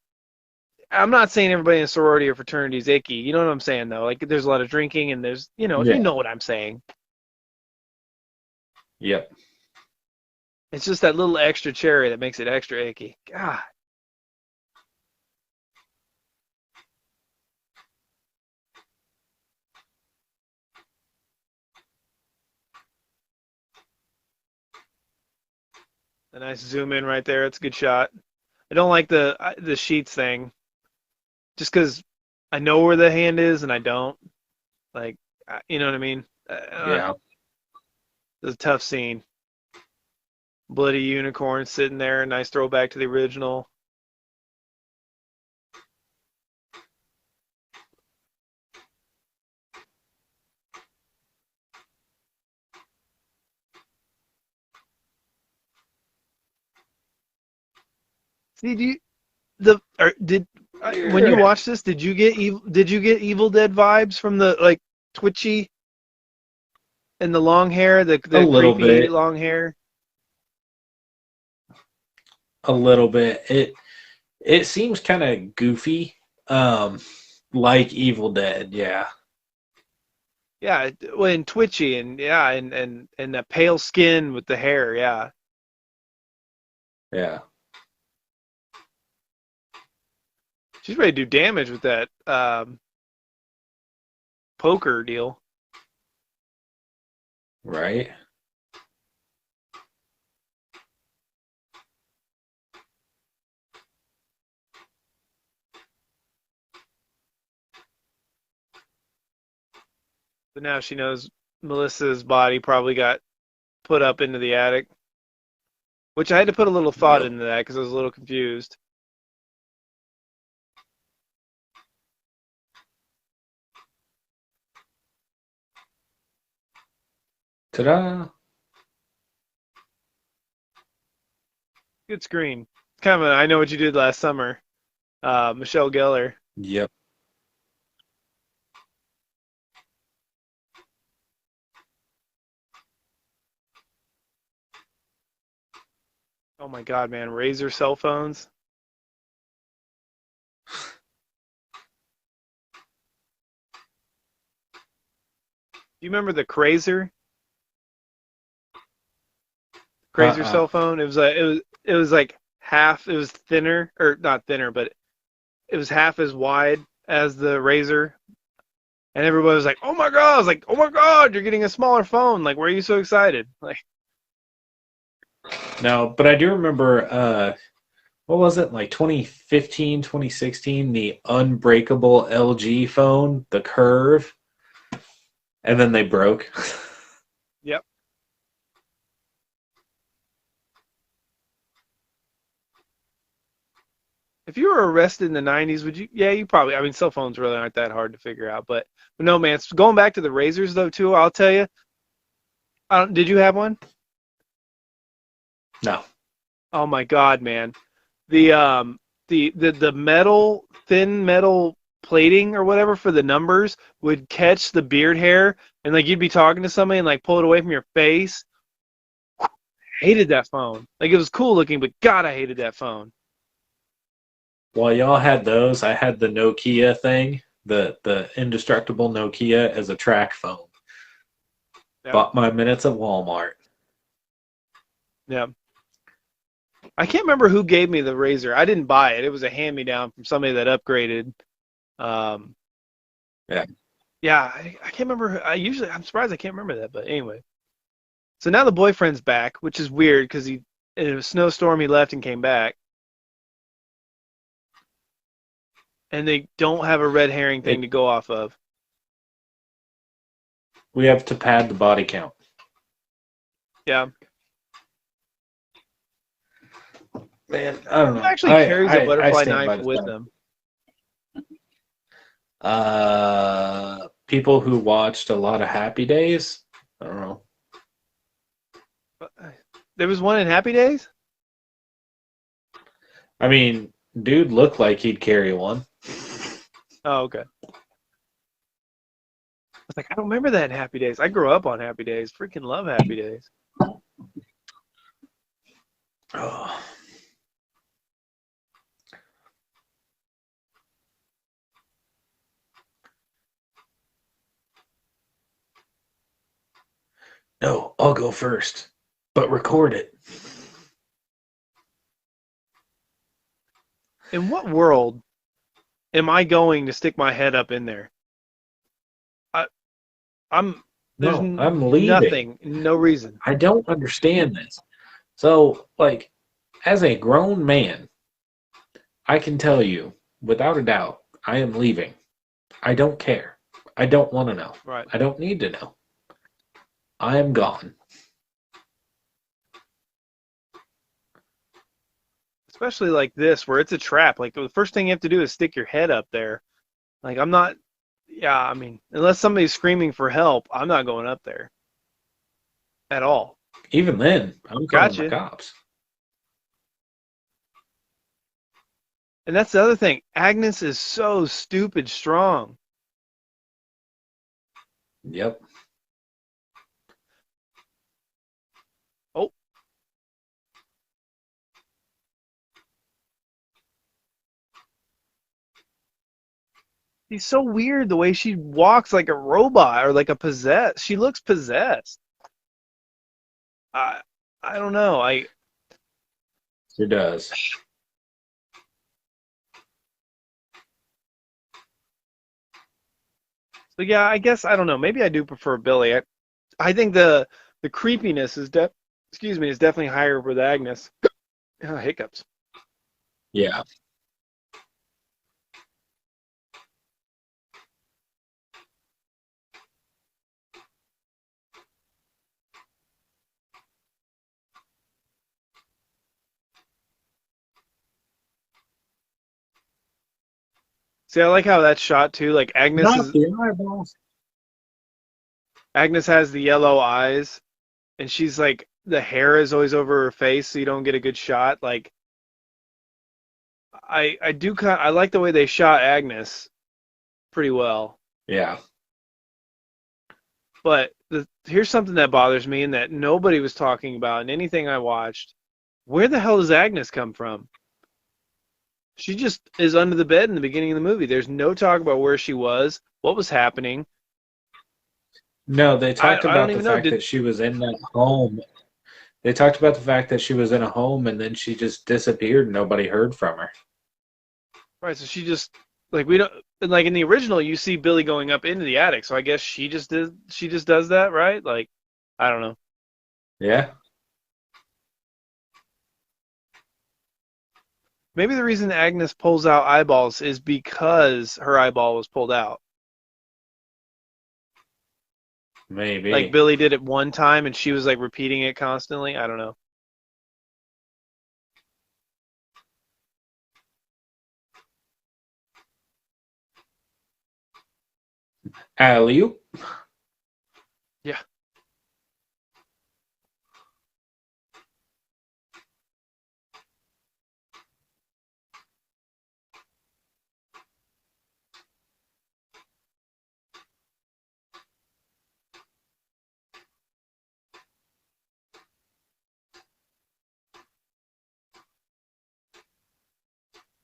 I'm not saying everybody in a sorority or fraternity is icky. You know what I'm saying though? Like there's a lot of drinking and there's, you Yeah. know what I'm saying. Yep. It's just that little extra cherry that makes it extra icky. God. A nice zoom in right there. It's a good shot. I don't like the sheets thing, just because I know where the hand is and I don't. Like, you know what I mean? Yeah. It's a tough scene. Bloody unicorn sitting there. Nice throwback to the original. See, when you watch this, did you get Evil Dead vibes from the like twitchy and the long hair, A the little creepy bit. long hair? A little bit. It seems kind of goofy. Um like Evil Dead, yeah. Yeah, when twitchy and yeah, and the pale skin with the hair, yeah. Yeah. She's ready to do damage with that poker deal. Right? But now she knows Melissa's body probably got put up into the attic, which I had to put a little thought Yep. into that because I was a little confused. Ta-da. Good screen. It's kind of I know what you did last summer. Michelle Gellar. Yep. Oh my God, man! Razor cell phones. Do you remember the Crazer? Crazer Uh-uh. cell phone. It was like half. It was thinner or not thinner, but it was half as wide as the Razor. And everybody was like, "Oh my God!" I was like, "Oh my God, you're getting a smaller phone! Like, why are you so excited?" Like, No, but I do remember what was it, like 2015, 2016, the unbreakable LG phone, the Curve, and then they broke. Yep. If you were arrested in the 90s, would you? Yeah, you probably. I mean, cell phones really aren't that hard to figure out. But no, man. Going back to the razors though, too. I'll tell you. Did you have one? No. Oh my God, man. The the metal thin metal plating or whatever for the numbers would catch the beard hair, and like you'd be talking to somebody and like pull it away from your face. Hated that phone. Like it was cool looking, but God, I hated that phone. While y'all had those, I had the Nokia thing, the indestructible Nokia as a track phone. Yeah, Bought my minutes at Walmart. yeah. I can't remember who gave me the razor. I didn't buy it. It was a hand me down from somebody that upgraded. Um, Yeah. yeah, I can't remember. I'm surprised I can't remember that. But anyway, so now the boyfriend's back, which is weird because he in a snowstorm he left and came back, and they don't have a red herring thing It, to go off of. we have to pad the body count. Yeah, Man, I don't who know. actually carries a I butterfly stand by knife this with stuff. them? People who watched a lot of Happy Days. I don't know. There was one in Happy Days. I mean, dude looked like he'd carry one. Oh, okay. I was like, I don't remember that in Happy Days. I grew up on Happy Days. Freaking love Happy Days. Oh. No, I'll go first, but record it. In what world am I going to stick my head up in there? I, I'm there's No, I'm leaving. nothing, no reason. I don't understand this. So, like, as a grown man, I can tell you without a doubt, I am leaving. I don't care. I don't want to know. Right. I don't need to know. I am gone. Especially like this, where it's a trap. Like the first thing you have to do is stick your head up there. Like I'm not. Yeah, I mean, unless somebody's screaming for help, I'm not going up there at all. Even then, I'm calling the Gotcha. cops. And that's the other thing. Agnes is so stupid strong. Yep. Oh, she's so weird the way she walks like a robot or like a possessed. She looks possessed. I I don't know. It does. So yeah, I guess I don't know. Maybe I do prefer Billy. I think the creepiness is definitely higher with Agnes. Hiccups. Yeah. See, I like how that's shot too. Like Not the eyeballs. Agnes has the yellow eyes, and she's like the hair is always over her face, so you don't get a good shot. Like I like the way they shot Agnes pretty well. Yeah. But here's something that bothers me and that nobody was talking about in anything I watched. Where the hell does Agnes come from? She just is under the bed in the beginning of the movie. There's no talk about where she was, what was happening. No, they talked I don't about the even know. fact that she was in that home. They talked about the fact that she was in a home and then she just disappeared and nobody heard from her. Right, so she just like we don't like in the original you see Billy going up into the attic, so I guess she just does that, right? Like I don't know. Yeah. Maybe the reason Agnes pulls out eyeballs is because her eyeball was pulled out. Like Maybe. Billy did it one time and she was like repeating it constantly. I don't know. Alley-oop. Yeah.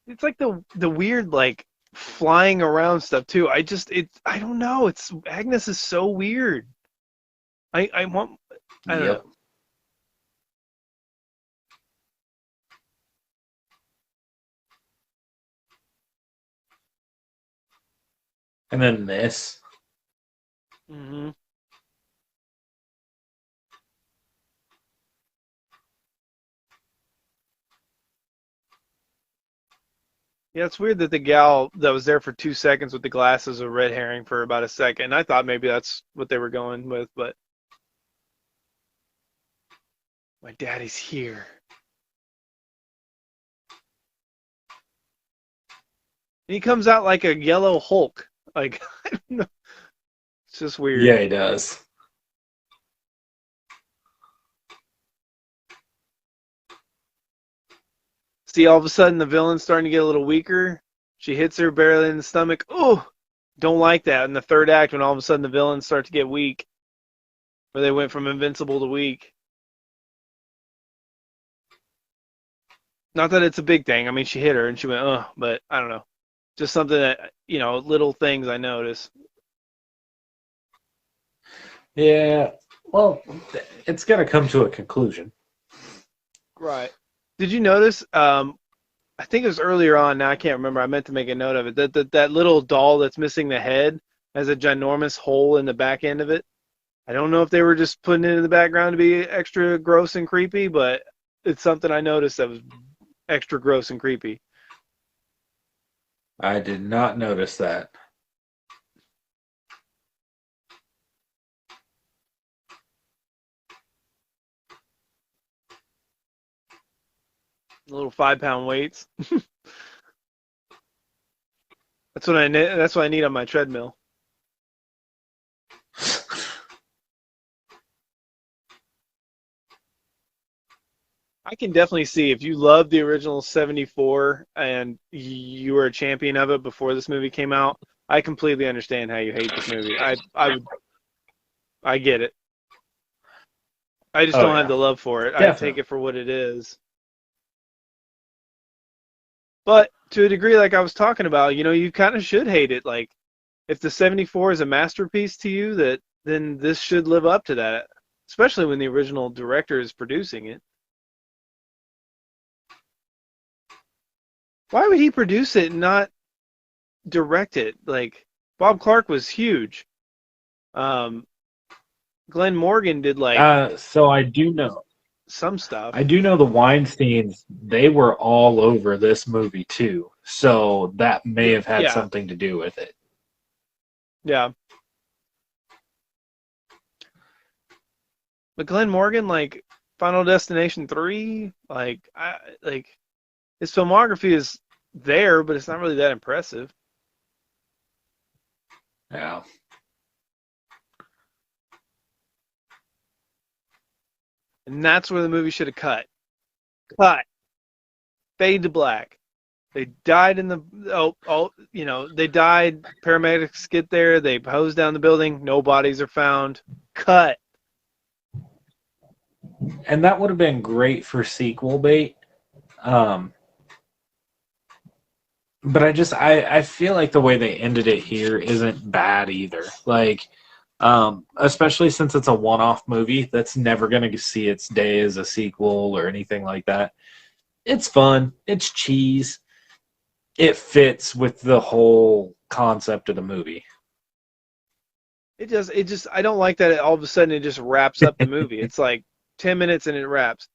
It's like the weird like flying around stuff too. I don't know. It's Agnes is so weird. I want I don't know. Yep. And then this. Hmm. Yeah, it's weird that the gal that was there for 2 seconds with the glasses was red herring for about a second. I thought maybe that's what they were going with, but my daddy's here. And he comes out like a yellow Hulk. Like I don't know. It's just weird. Yeah, he does. See, all of a sudden the villain's starting to get a little weaker. She hits her barely in the stomach. Oh, don't like that. In the third act, when all of a sudden the villains start to get weak, where they went from invincible to weak. Not that it's a big thing. I mean, she hit her and she went, oh, but I don't know. Just something that, little things I notice. Yeah. Well, it's gonna come to a conclusion. Right. Did you notice? I think it was earlier on. Now I can't remember. I meant to make a note of it. That little doll that's missing the head has a ginormous hole in the back end of it. I don't know if they were just putting it in the background to be extra gross and creepy, but it's something I noticed that was extra gross and creepy. I did not notice that. Little 5 pound weights. That's what I need on my treadmill. I can definitely see if you love the original 74 and you were a champion of it before this movie came out. I completely understand how you hate this movie. I get it. I just Oh don't have yeah, the love for it. I take definitely. it for what it is. But to a degree, like I was talking about, you kind of should hate it. Like if the 74 is a masterpiece to you, that then this should live up to that. Especially when the original director is producing it. Why would he produce it and not direct it? Like Bob Clark was huge. Um, Glenn Morgan did like So I do know. some I stuff. do know the Weinsteins. They were all over this movie too. So that may have had Yeah, something to do with it. yeah. But Glenn Morgan, like Final Destination 3, like his filmography is there, but it's not really that impressive. Yeah. And that's where the movie should have cut. Cut. Fade to black. They died in the they died. Paramedics get there. They hose down the building. No bodies are found. Cut. And that would have been great for sequel bait. Um, but I feel like the way they ended it here isn't bad either. Like, especially since it's a one-off movie that's never going to see its day as a sequel or anything like that. It's fun. It's cheese. It fits with the whole concept of the movie. It just I don't like that all of a sudden it just wraps up the movie. It's like 10 minutes and it wraps.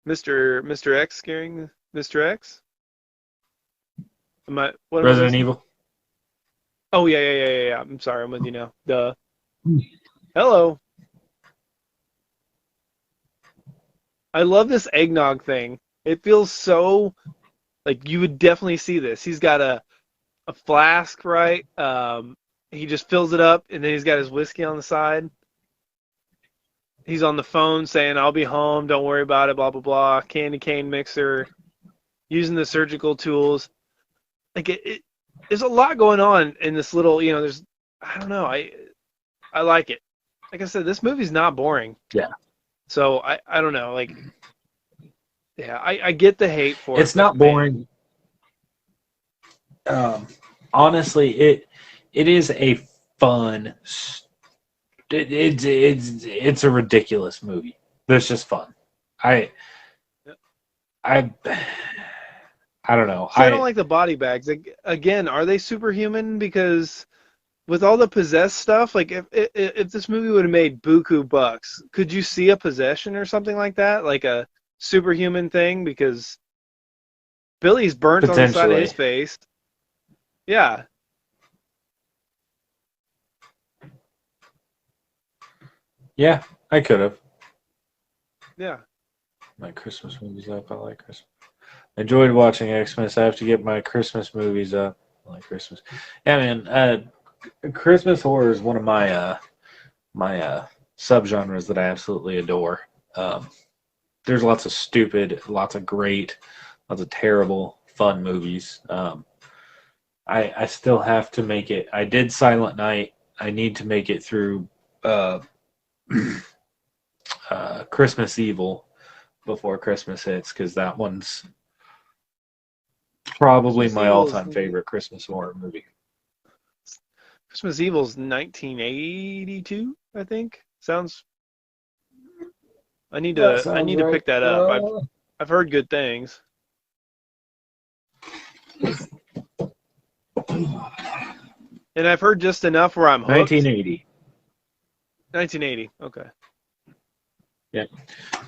Mr. X scaring Mr. X? What am I Resident missing? Evil. Oh yeah. I'm sorry, I'm with you now. Duh. Hello. I love this eggnog thing. It feels so like you would definitely see this. He's got a flask, right? He just fills it up and then he's got his whiskey on the side. He's on the phone saying, "I'll be home, don't worry about it, blah blah blah." Candy cane mixer, using the surgical tools. Like there's a lot going on in this little, there's I don't know. I like it. Like I said, this movie's not boring. Yeah. So I don't know, like yeah, I get the hate for it, It's but not man, boring. Honestly, it is a fun. It's a ridiculous movie. It's just fun. I I I don't know. see, I don't like the body bags. Like, again, are they superhuman? Because with all the possessed stuff, like if this movie would have made buku bucks, could you see a possession or something like that, like a superhuman thing? Because Billy's burnt on the side of his Potentially. face. Yeah, Yeah, I could have. yeah. My Christmas movies up. I like Christmas. I enjoyed watching Xmas. I have to get my Christmas movies up. I like Christmas. Yeah, man. Christmas horror is one of my subgenres that I absolutely adore. Um, there's lots of stupid, lots of great, lots of terrible, fun movies. I still have to make it. I did Silent Night. I need to make it through uh, Christmas Evil before Christmas hits because that one's probably Christmas my Evil's all-time favorite Christmas horror movie. Christmas Evil's 1982, I think. Sounds. That I sounds need to right. pick that up. I've heard good things. And I've heard just enough where I'm hooked. 1980. 1980. Okay. Yeah,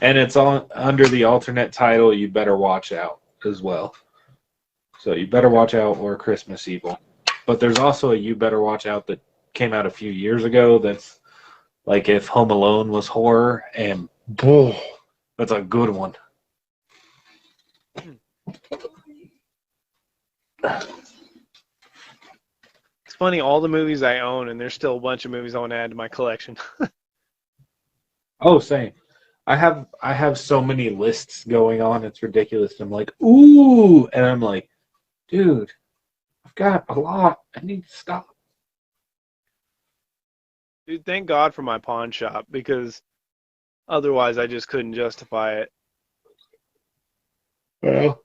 and it's on under the alternate title. You better watch out as well. So you better Okay. watch out or Christmas Evil. But there's also a You Better Watch Out that came out a few years ago. That's like if Home Alone was horror, and boom, that's a good one. It's funny, all the movies I own, and there's still a bunch of movies I want to add to my collection. Oh, same. I have so many lists going on. It's ridiculous. I'm like, ooh, and I'm like, dude, I've got a lot. I need to stop. Dude, thank God for my pawn shop because otherwise I just couldn't justify it. Well,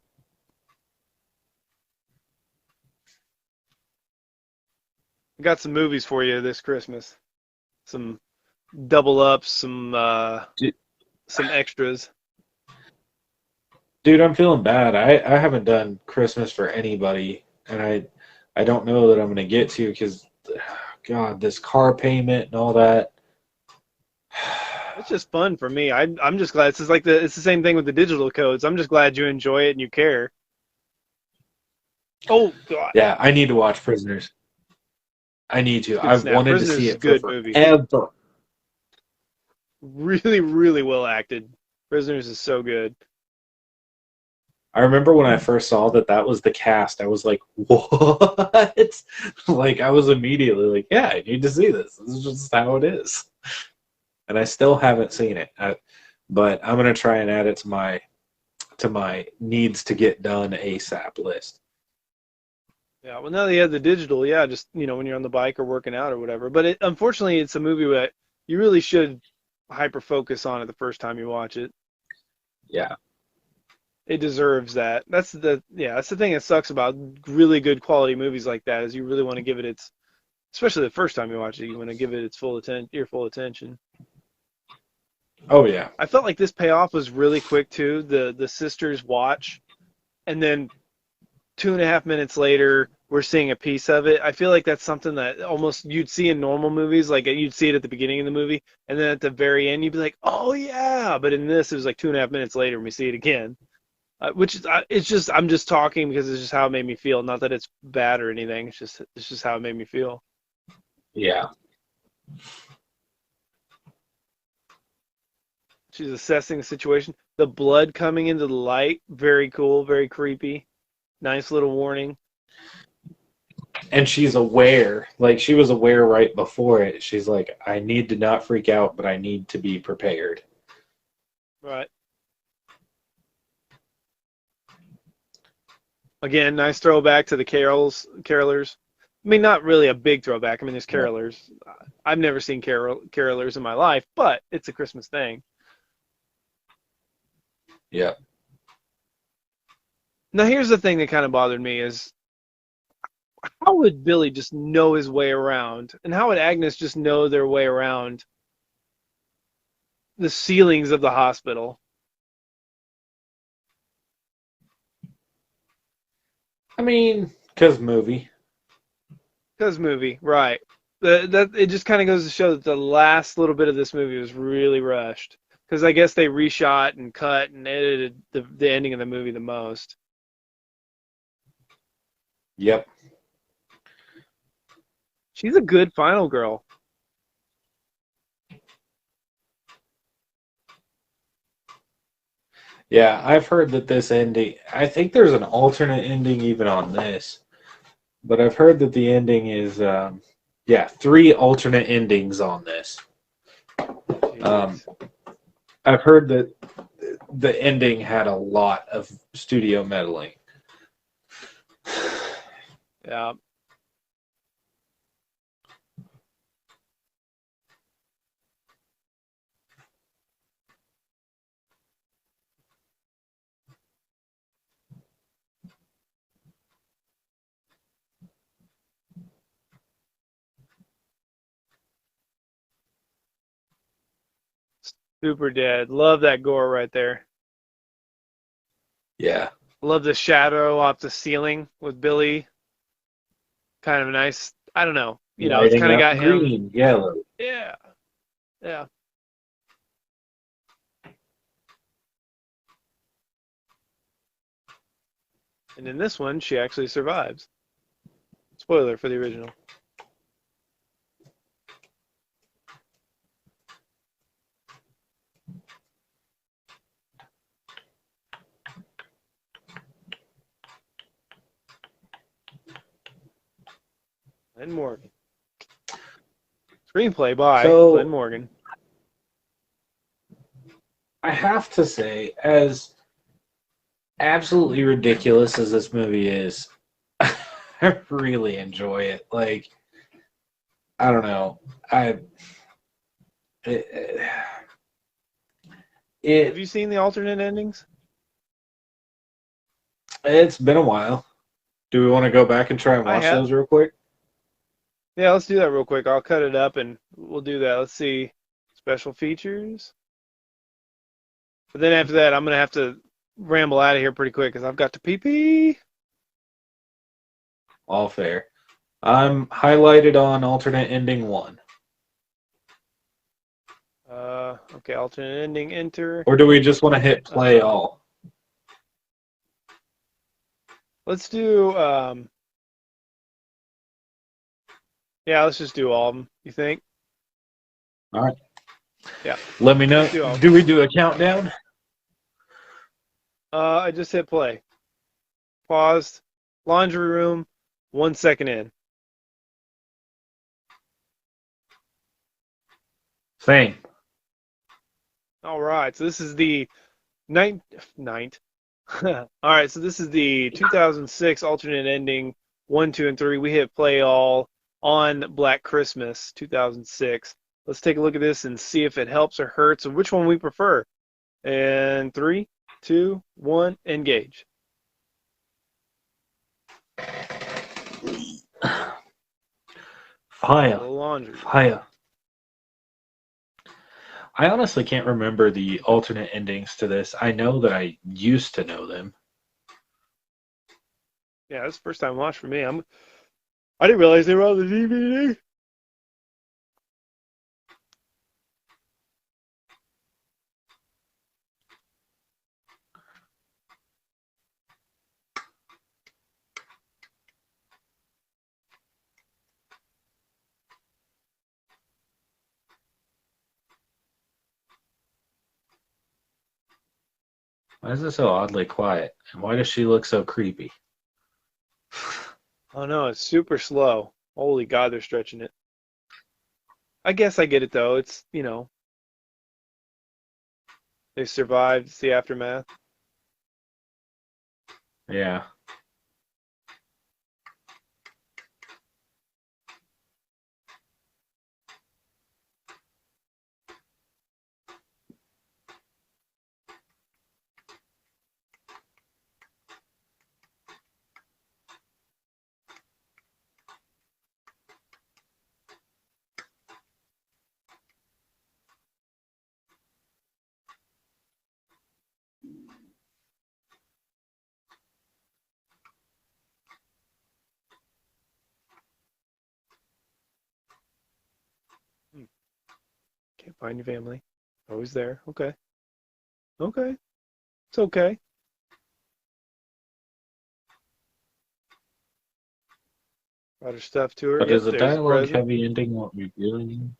I got some movies for you this Christmas. Some double ups, some extras. dude, I'm feeling bad. I haven't done Christmas for anybody, and I don't know that I'm gonna get to because, God, this car payment and all that. It's just fun for me. I'm just glad it's the same thing with the digital codes. I'm just glad you enjoy it and you care. Oh God, Yeah, I need to watch Prisoners. I need to. good I've snap. wanted to Prisoners see is a it for good movie. forever. Really, really well acted. Prisoners is so good. I remember when I first saw that was the cast. I was like, "What?" Like I was immediately like, "Yeah, I need to see this. This is just how it is." And I still haven't seen it, but I'm gonna try and add it to my needs to get done ASAP list. Yeah. Well, now that you have the digital, yeah, just when you're on the bike or working out or whatever. But unfortunately, it's a movie that you really should hyper focus on it the first time you watch it. Yeah. It deserves that. That's the thing that sucks about really good quality movies like that is you really want to give it especially the first time you watch it, you want to give it its your full attention. Oh yeah. I felt like this payoff was really quick too. The sisters watch, and then 2.5 minutes later, we're seeing a piece of it. I feel like that's something that almost you'd see in normal movies, like you'd see it at the beginning of the movie, and then at the very end you'd be like, "Oh yeah!" But in this, it was like 2.5 minutes later, and we see it again. Which is, it's just I'm just talking because it's just how it made me feel. Not that it's bad or anything. It's just how it made me feel. Yeah. She's assessing the situation. The blood coming into the light, very cool, very creepy. Nice little warning. And she's aware, like she was aware right before it. She's like, I need to not freak out, but I need to be prepared. Right. Again, nice throwback to the carolers. I mean, not really a big throwback. I mean, there's Yeah. carolers. I've never seen carolers in my life, but it's a Christmas thing. Yeah. Now, here's the thing that kind of bothered me is how would Billy just know his way around, and how would Agnes just know their way around the ceilings of the hospital? I mean, because movie. Because movie, right? That it just kind of goes to show that the last little bit of this movie was really rushed. Because I guess they reshot and cut and edited the ending of the movie the most. Yep. She's a good final girl. Yeah, I've heard that this ending, I think there's an alternate ending even on this, but I've heard that the ending is, yeah, 3 alternate endings on this. Um, Jeez. I've heard that the ending had a lot of studio meddling. Yeah. Super dead. Love that gore right there. Yeah. Love the shadow off the ceiling with Billy. Kind of nice. I don't know. It's Lighting kind of up got him. green, yellow. Yeah. Yeah. And in this one, she actually survives. Spoiler for the original. Glenn Morgan. Screenplay by Glenn So Morgan. I have to say, as absolutely ridiculous as this movie is, I really enjoy it. Like, I don't know. It, Have it you seen the alternate endings? it's been a while. Do we want to go back and try and I watch have. those real quick? Yeah, let's do that real quick. I'll cut it up and we'll do that. Let's see. Special features. But then after that, I'm going to have to ramble out of here pretty quick because I've got to pee pee. All fair. I'm highlighted on alternate ending 1. Okay, alternate ending, enter. Or do we just want to hit play Uh, all? let's do, yeah, let's just do all of them. You think? All right. Yeah, Let me know. let's do all of them. Do we do a countdown? I just hit play. Paused. Laundry room. 1 second in. Same. All right, so this is the ninth. All right, so this is the 2006 alternate ending 1, 2, and 3. We hit play all on Black Christmas 2006. Let's take a look at this and see if it helps or hurts and which one we prefer. And 3, 2, 1, engage. Fire. The laundry. Fire. I honestly can't remember the alternate endings to this. I know that I used to know them. Yeah, that's the first time watch for me. I didn't realize they were on the DVD. Why is it so oddly quiet? And why does she look so creepy? Oh no, it's super slow. Holy God, they're stretching it. I guess I get it though. It's, they survived. It's the aftermath. Yeah. Hmm. Can't find your family. Always there. Okay. Okay. It's okay. Brought her stuff to her. But is Yep, a there's the dialogue present. heavy ending what we really need?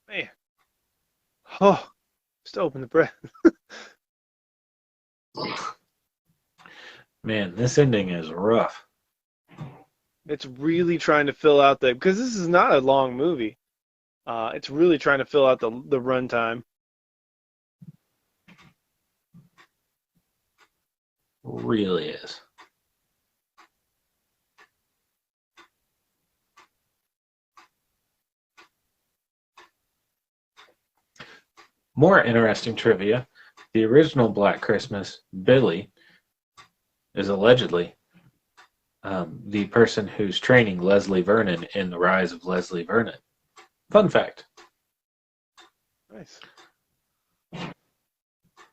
Man. Oh, just open the present. Man, this ending is rough. It's really trying to fill out because this is not a long movie. It's really trying to fill out the runtime. Really is. More interesting trivia. The original Black Christmas, Billy, is allegedly the person who's training Leslie Vernon in The Rise of Leslie Vernon. Fun fact. Nice.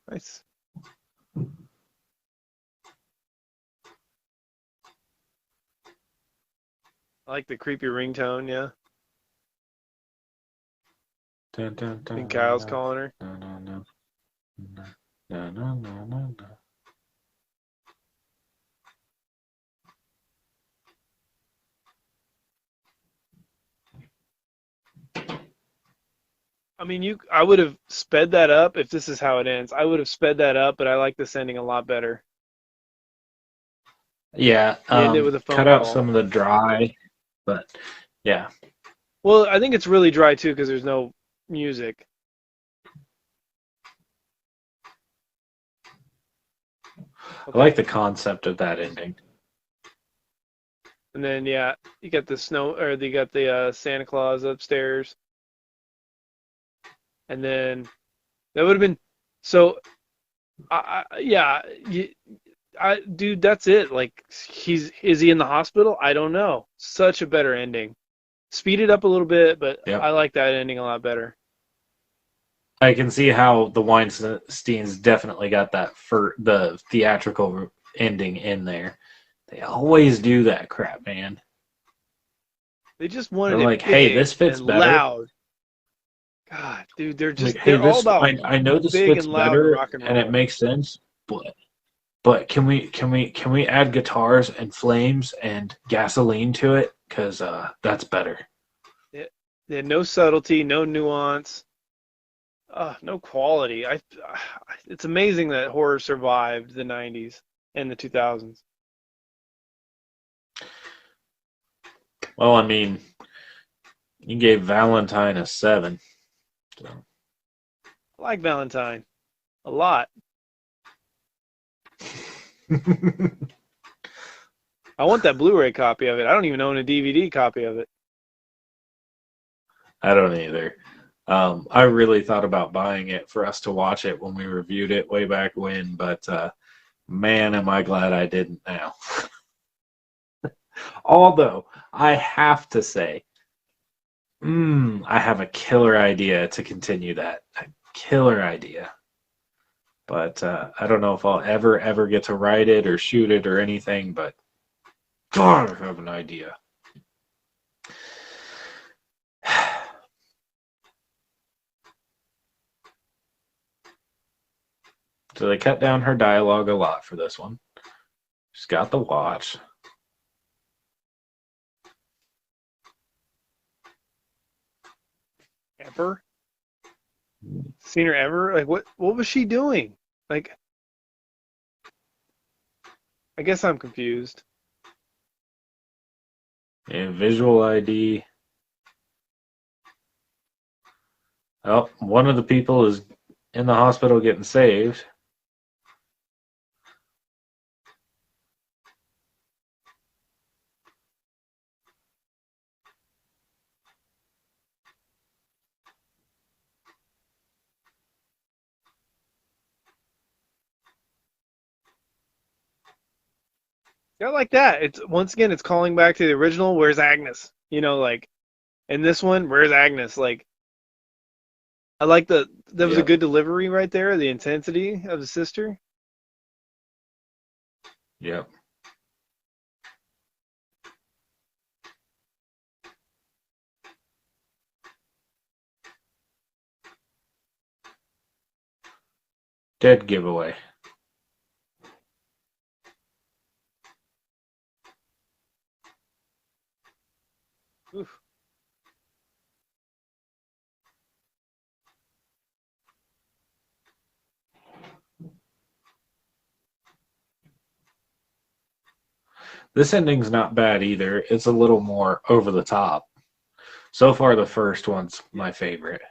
Nice. I like the creepy ringtone, yeah. Dun, dun, I think dun, Kyle's no, calling her. no, no, no, no, no, no, no, no, no. I mean, I would have sped that up if this is how it ends. I would have sped that up, but I like this ending a lot better. Yeah, You end it with a cut phone out call. some of the dry, but yeah, Well, I think it's really dry too because there's no music. I like Okay. the concept of that ending. And then yeah, you got the snow or you got the Santa Claus upstairs. And then that would have been so yeah, dude, that's it. Like is he in the hospital? I don't know. Such a better ending. Speed it up a little bit, but I Yep. like that ending a lot better. I can see how the Weinsteins definitely got that for the theatrical ending in there. They always do that crap, man. They just They're wanted it like, "Hey, big this fits and better." loud. God, dude, they're I'm like, just "Hey, they're all this about I know this big fits and loud and better rock and and it roll. makes sense, but can we add guitars and flames and gasoline to it? Because that's better." It, they had no subtlety, no nuance, no quality. It's amazing that horror survived the '90s and the 2000s. Well, I mean, you gave Valentine a 7. So. I like Valentine. A lot. I want that Blu-ray copy of it. I don't even own a DVD copy of it. I don't either. I really thought about buying it for us to watch it when we reviewed it way back when, but man, am I glad I didn't now. Although, I have to say, I have a killer idea to continue that. A killer idea. But I don't know if I'll ever get to write it or shoot it or anything, but God, I have an idea. So they cut down her dialogue a lot for this one. She's got the watch. Ever? Seen her ever? Like what was she doing? Like I guess I'm confused. And visual ID. Oh, one of the people is in the hospital getting saved. Yeah, like that. It's once again it's calling back to the original, where's Agnes? Like in this one, where's Agnes? Like I like there was a Yep. good delivery right there, the intensity of the sister. Yep. Dead giveaway. Oof. This ending's not bad either. It's a little more over the top. So far, the first one's my favorite.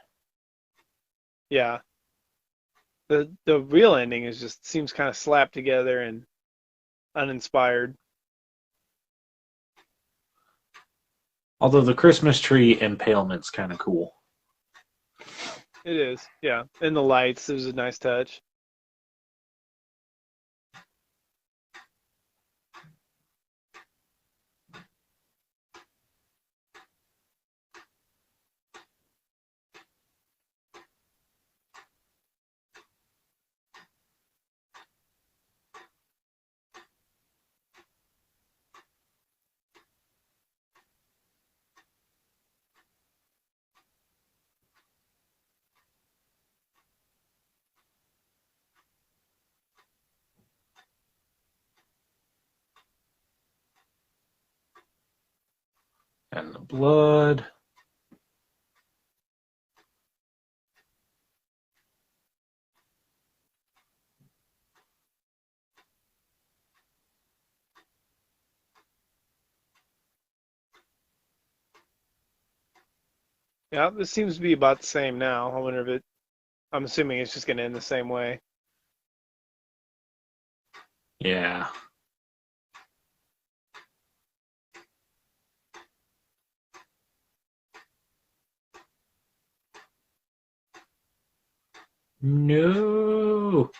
Yeah. The real ending is just seems kind of slapped together and uninspired. Although the Christmas tree impalement's kind of cool. It is, yeah. And the lights, there's a nice touch. And the blood. Yeah, this seems to be about the same now. I wonder if I'm assuming it's just gonna end the same way. Yeah. No.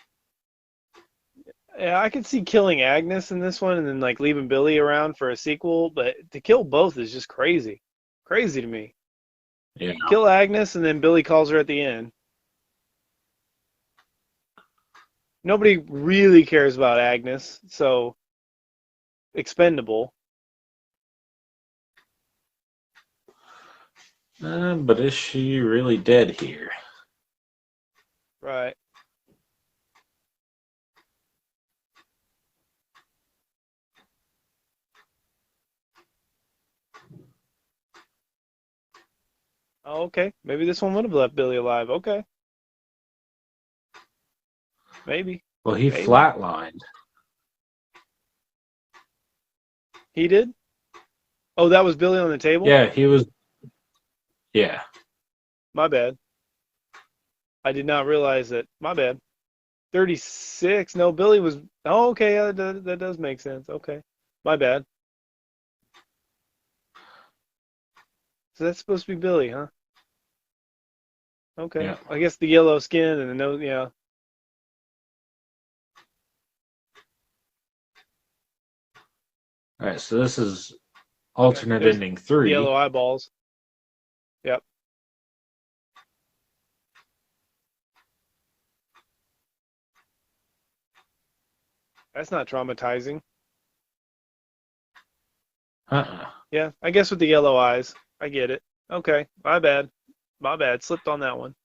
Yeah, I could see killing Agnes in this one and then like leaving Billy around for a sequel, but to kill both is just crazy. Crazy to me. Yeah. Kill Agnes and then Billy calls her at the end. Nobody really cares about Agnes, so expendable. But is she really dead here? Right. Oh, okay. Maybe this one would have left Billy alive. Okay. Maybe. Well, he Maybe. flatlined. He did? Oh, that was Billy on the table? Yeah, he was. Yeah. My bad. I did not realize that. My bad. 36. No, Billy was. Oh, okay. That does make sense. Okay, my bad. So that's supposed to be Billy, huh? Okay. Yeah. I guess the yellow skin and the nose. Yeah. All right, so this is Okay. alternate There's ending the yellow 3. eyeballs. Yep. That's not traumatizing. Uh-uh. Yeah. I guess with the yellow eyes. I get it. Okay. My bad. My bad. Slipped on that one.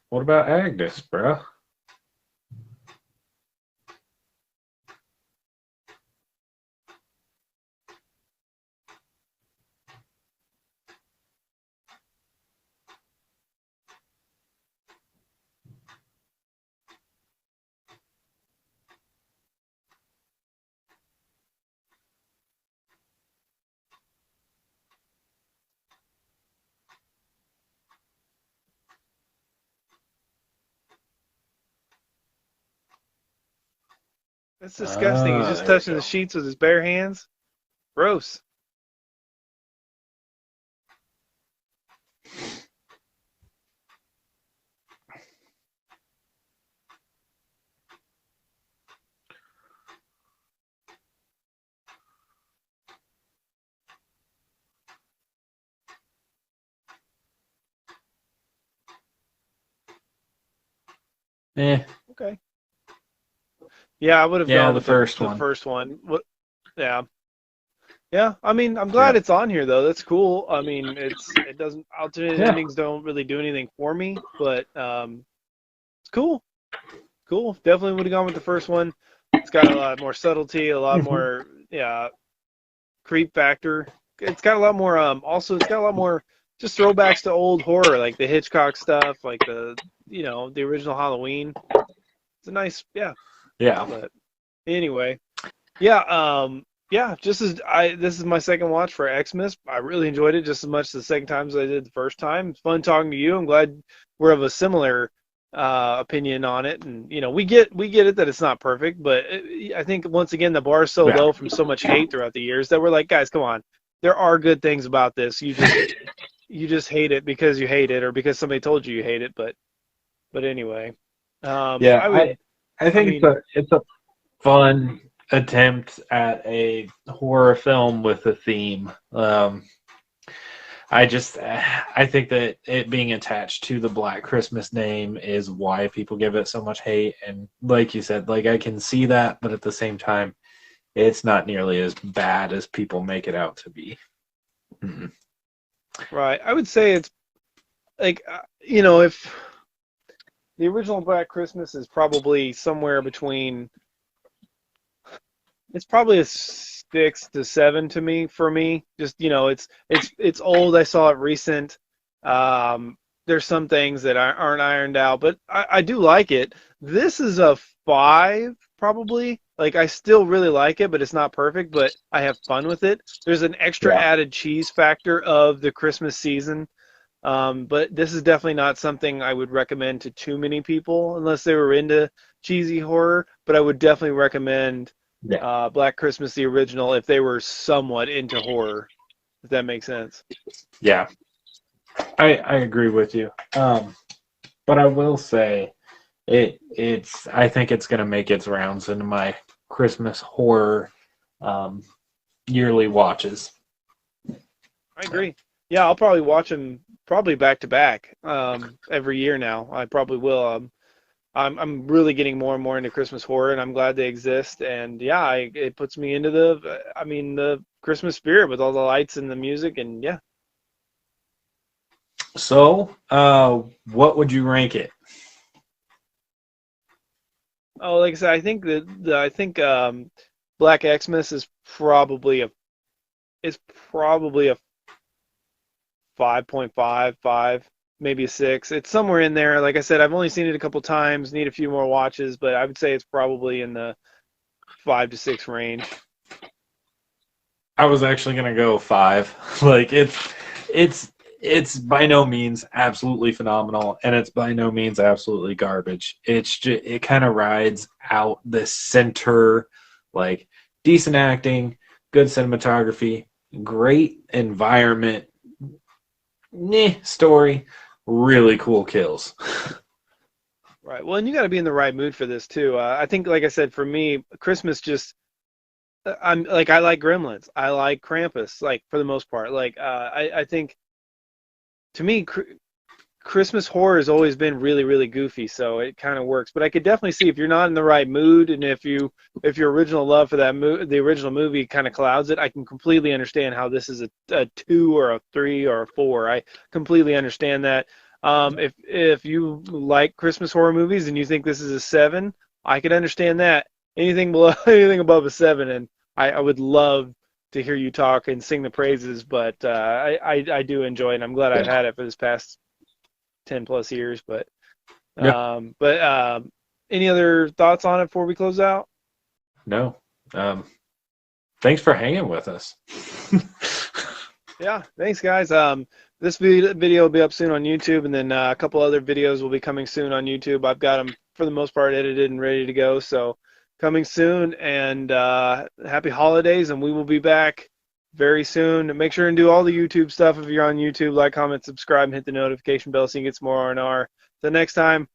What about Agnes, bro? That's disgusting. He's just There we touching the go. sheets with his bare hands. Gross. Eh, Okay. Yeah, I would have yeah, gone the with the first the one. first one. What? Yeah. Yeah. I mean, I'm glad Yeah. it's on here though. That's cool. I mean, it doesn't alternate Yeah. endings don't really do anything for me, but it's cool. Cool. Definitely would have gone with the first one. It's got a lot more subtlety, a lot Hmm. more yeah, creep factor. It's got a lot more also it's got a lot more just throwbacks to old horror like the Hitchcock stuff, like the original Halloween. It's a nice yeah, Yeah. but anyway. Yeah, yeah, just as I this is my second watch for Xmas. I really enjoyed it just as much the second time as I did the first time. It's fun talking to you. I'm glad we're of a similar opinion on it, and we get it that it's not perfect, but I think once again the bar is so Yeah. low from so much hate throughout the years that we're like, guys, come on. There are good things about this. You just hate it because you hate it or because somebody told you hate it, but anyway. Yeah. I I would I I think mean, it's a fun attempt at a horror film with a theme. I think that it being attached to the Black Christmas name is why people give it so much hate. And like you said, like I can see that, but at the same time, it's not nearly as bad as people make it out to be. Mm. right. I would say it's like if the original Black Christmas is probably somewhere between it's probably a 6 to 7 to me for me. Just it's old. I saw it recent. There's some things that aren't ironed out, but I do like it. This is a 5 probably. Like I still really like it, but it's not perfect. But I have fun with it. There's an extra Yeah. added cheese factor of the Christmas season. But this is definitely not something I would recommend to too many people unless they were into cheesy horror. But I would definitely recommend Yeah. Black Christmas the original if they were somewhat into horror. If that makes sense. Yeah. I agree with you. But I will say it's I think it's gonna make its rounds into my Christmas horror um, yearly watches. I So, agree. Yeah, I'll probably watch them probably back to back every year now. I probably will. I'm really getting more and more into Christmas horror, and I'm glad they exist. And yeah, it puts me into the Christmas spirit with all the lights and the music, and yeah. what would you rank it? Oh, like I said, I think Black Xmas is probably a 5.55, maybe a 6. It's somewhere in there. Like I said, I've only seen it a couple times, need a few more watches, but I would say it's probably in the 5 to 6 range. I was actually gonna go 5. Like it's it's by no means absolutely phenomenal, and it's by no means absolutely garbage. It's just, it kind of rides out the center, like decent acting, good cinematography, great environment, story, really cool kills. Right. Well, and you got to be in the right mood for this too. I think, like I said, for me, Christmas just I'm like I like Gremlins. I like Krampus. Like for the most part, like I think to me, Christmas horror has always been really, really goofy, so it kind of works. But I could definitely see if you're not in the right mood, and if your original love for the original movie kind of clouds it, I can completely understand how this is a 2 or a 3 or a 4. I completely understand that. If you like Christmas horror movies and you think this is a 7, I could understand that. Anything below, anything above a 7, and I would love to hear you talk and sing the praises. But I do enjoy it, and I'm glad I've had it for this past 10 plus years. But Yeah, any other thoughts on it before we close out? no. Thanks for hanging with us. Yeah, thanks guys. This video will be up soon on YouTube, and then a couple other videos will be coming soon on YouTube. I've got them for the most part edited and ready to go, so coming soon. And happy holidays, and we will be back very soon. Make sure and do all the YouTube stuff if you're on YouTube. Like, comment, subscribe, and hit the notification bell so you can get some more R&R. The next time,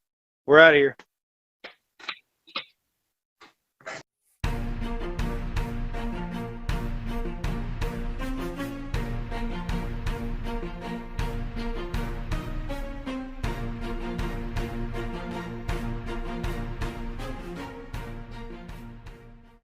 we're out of here.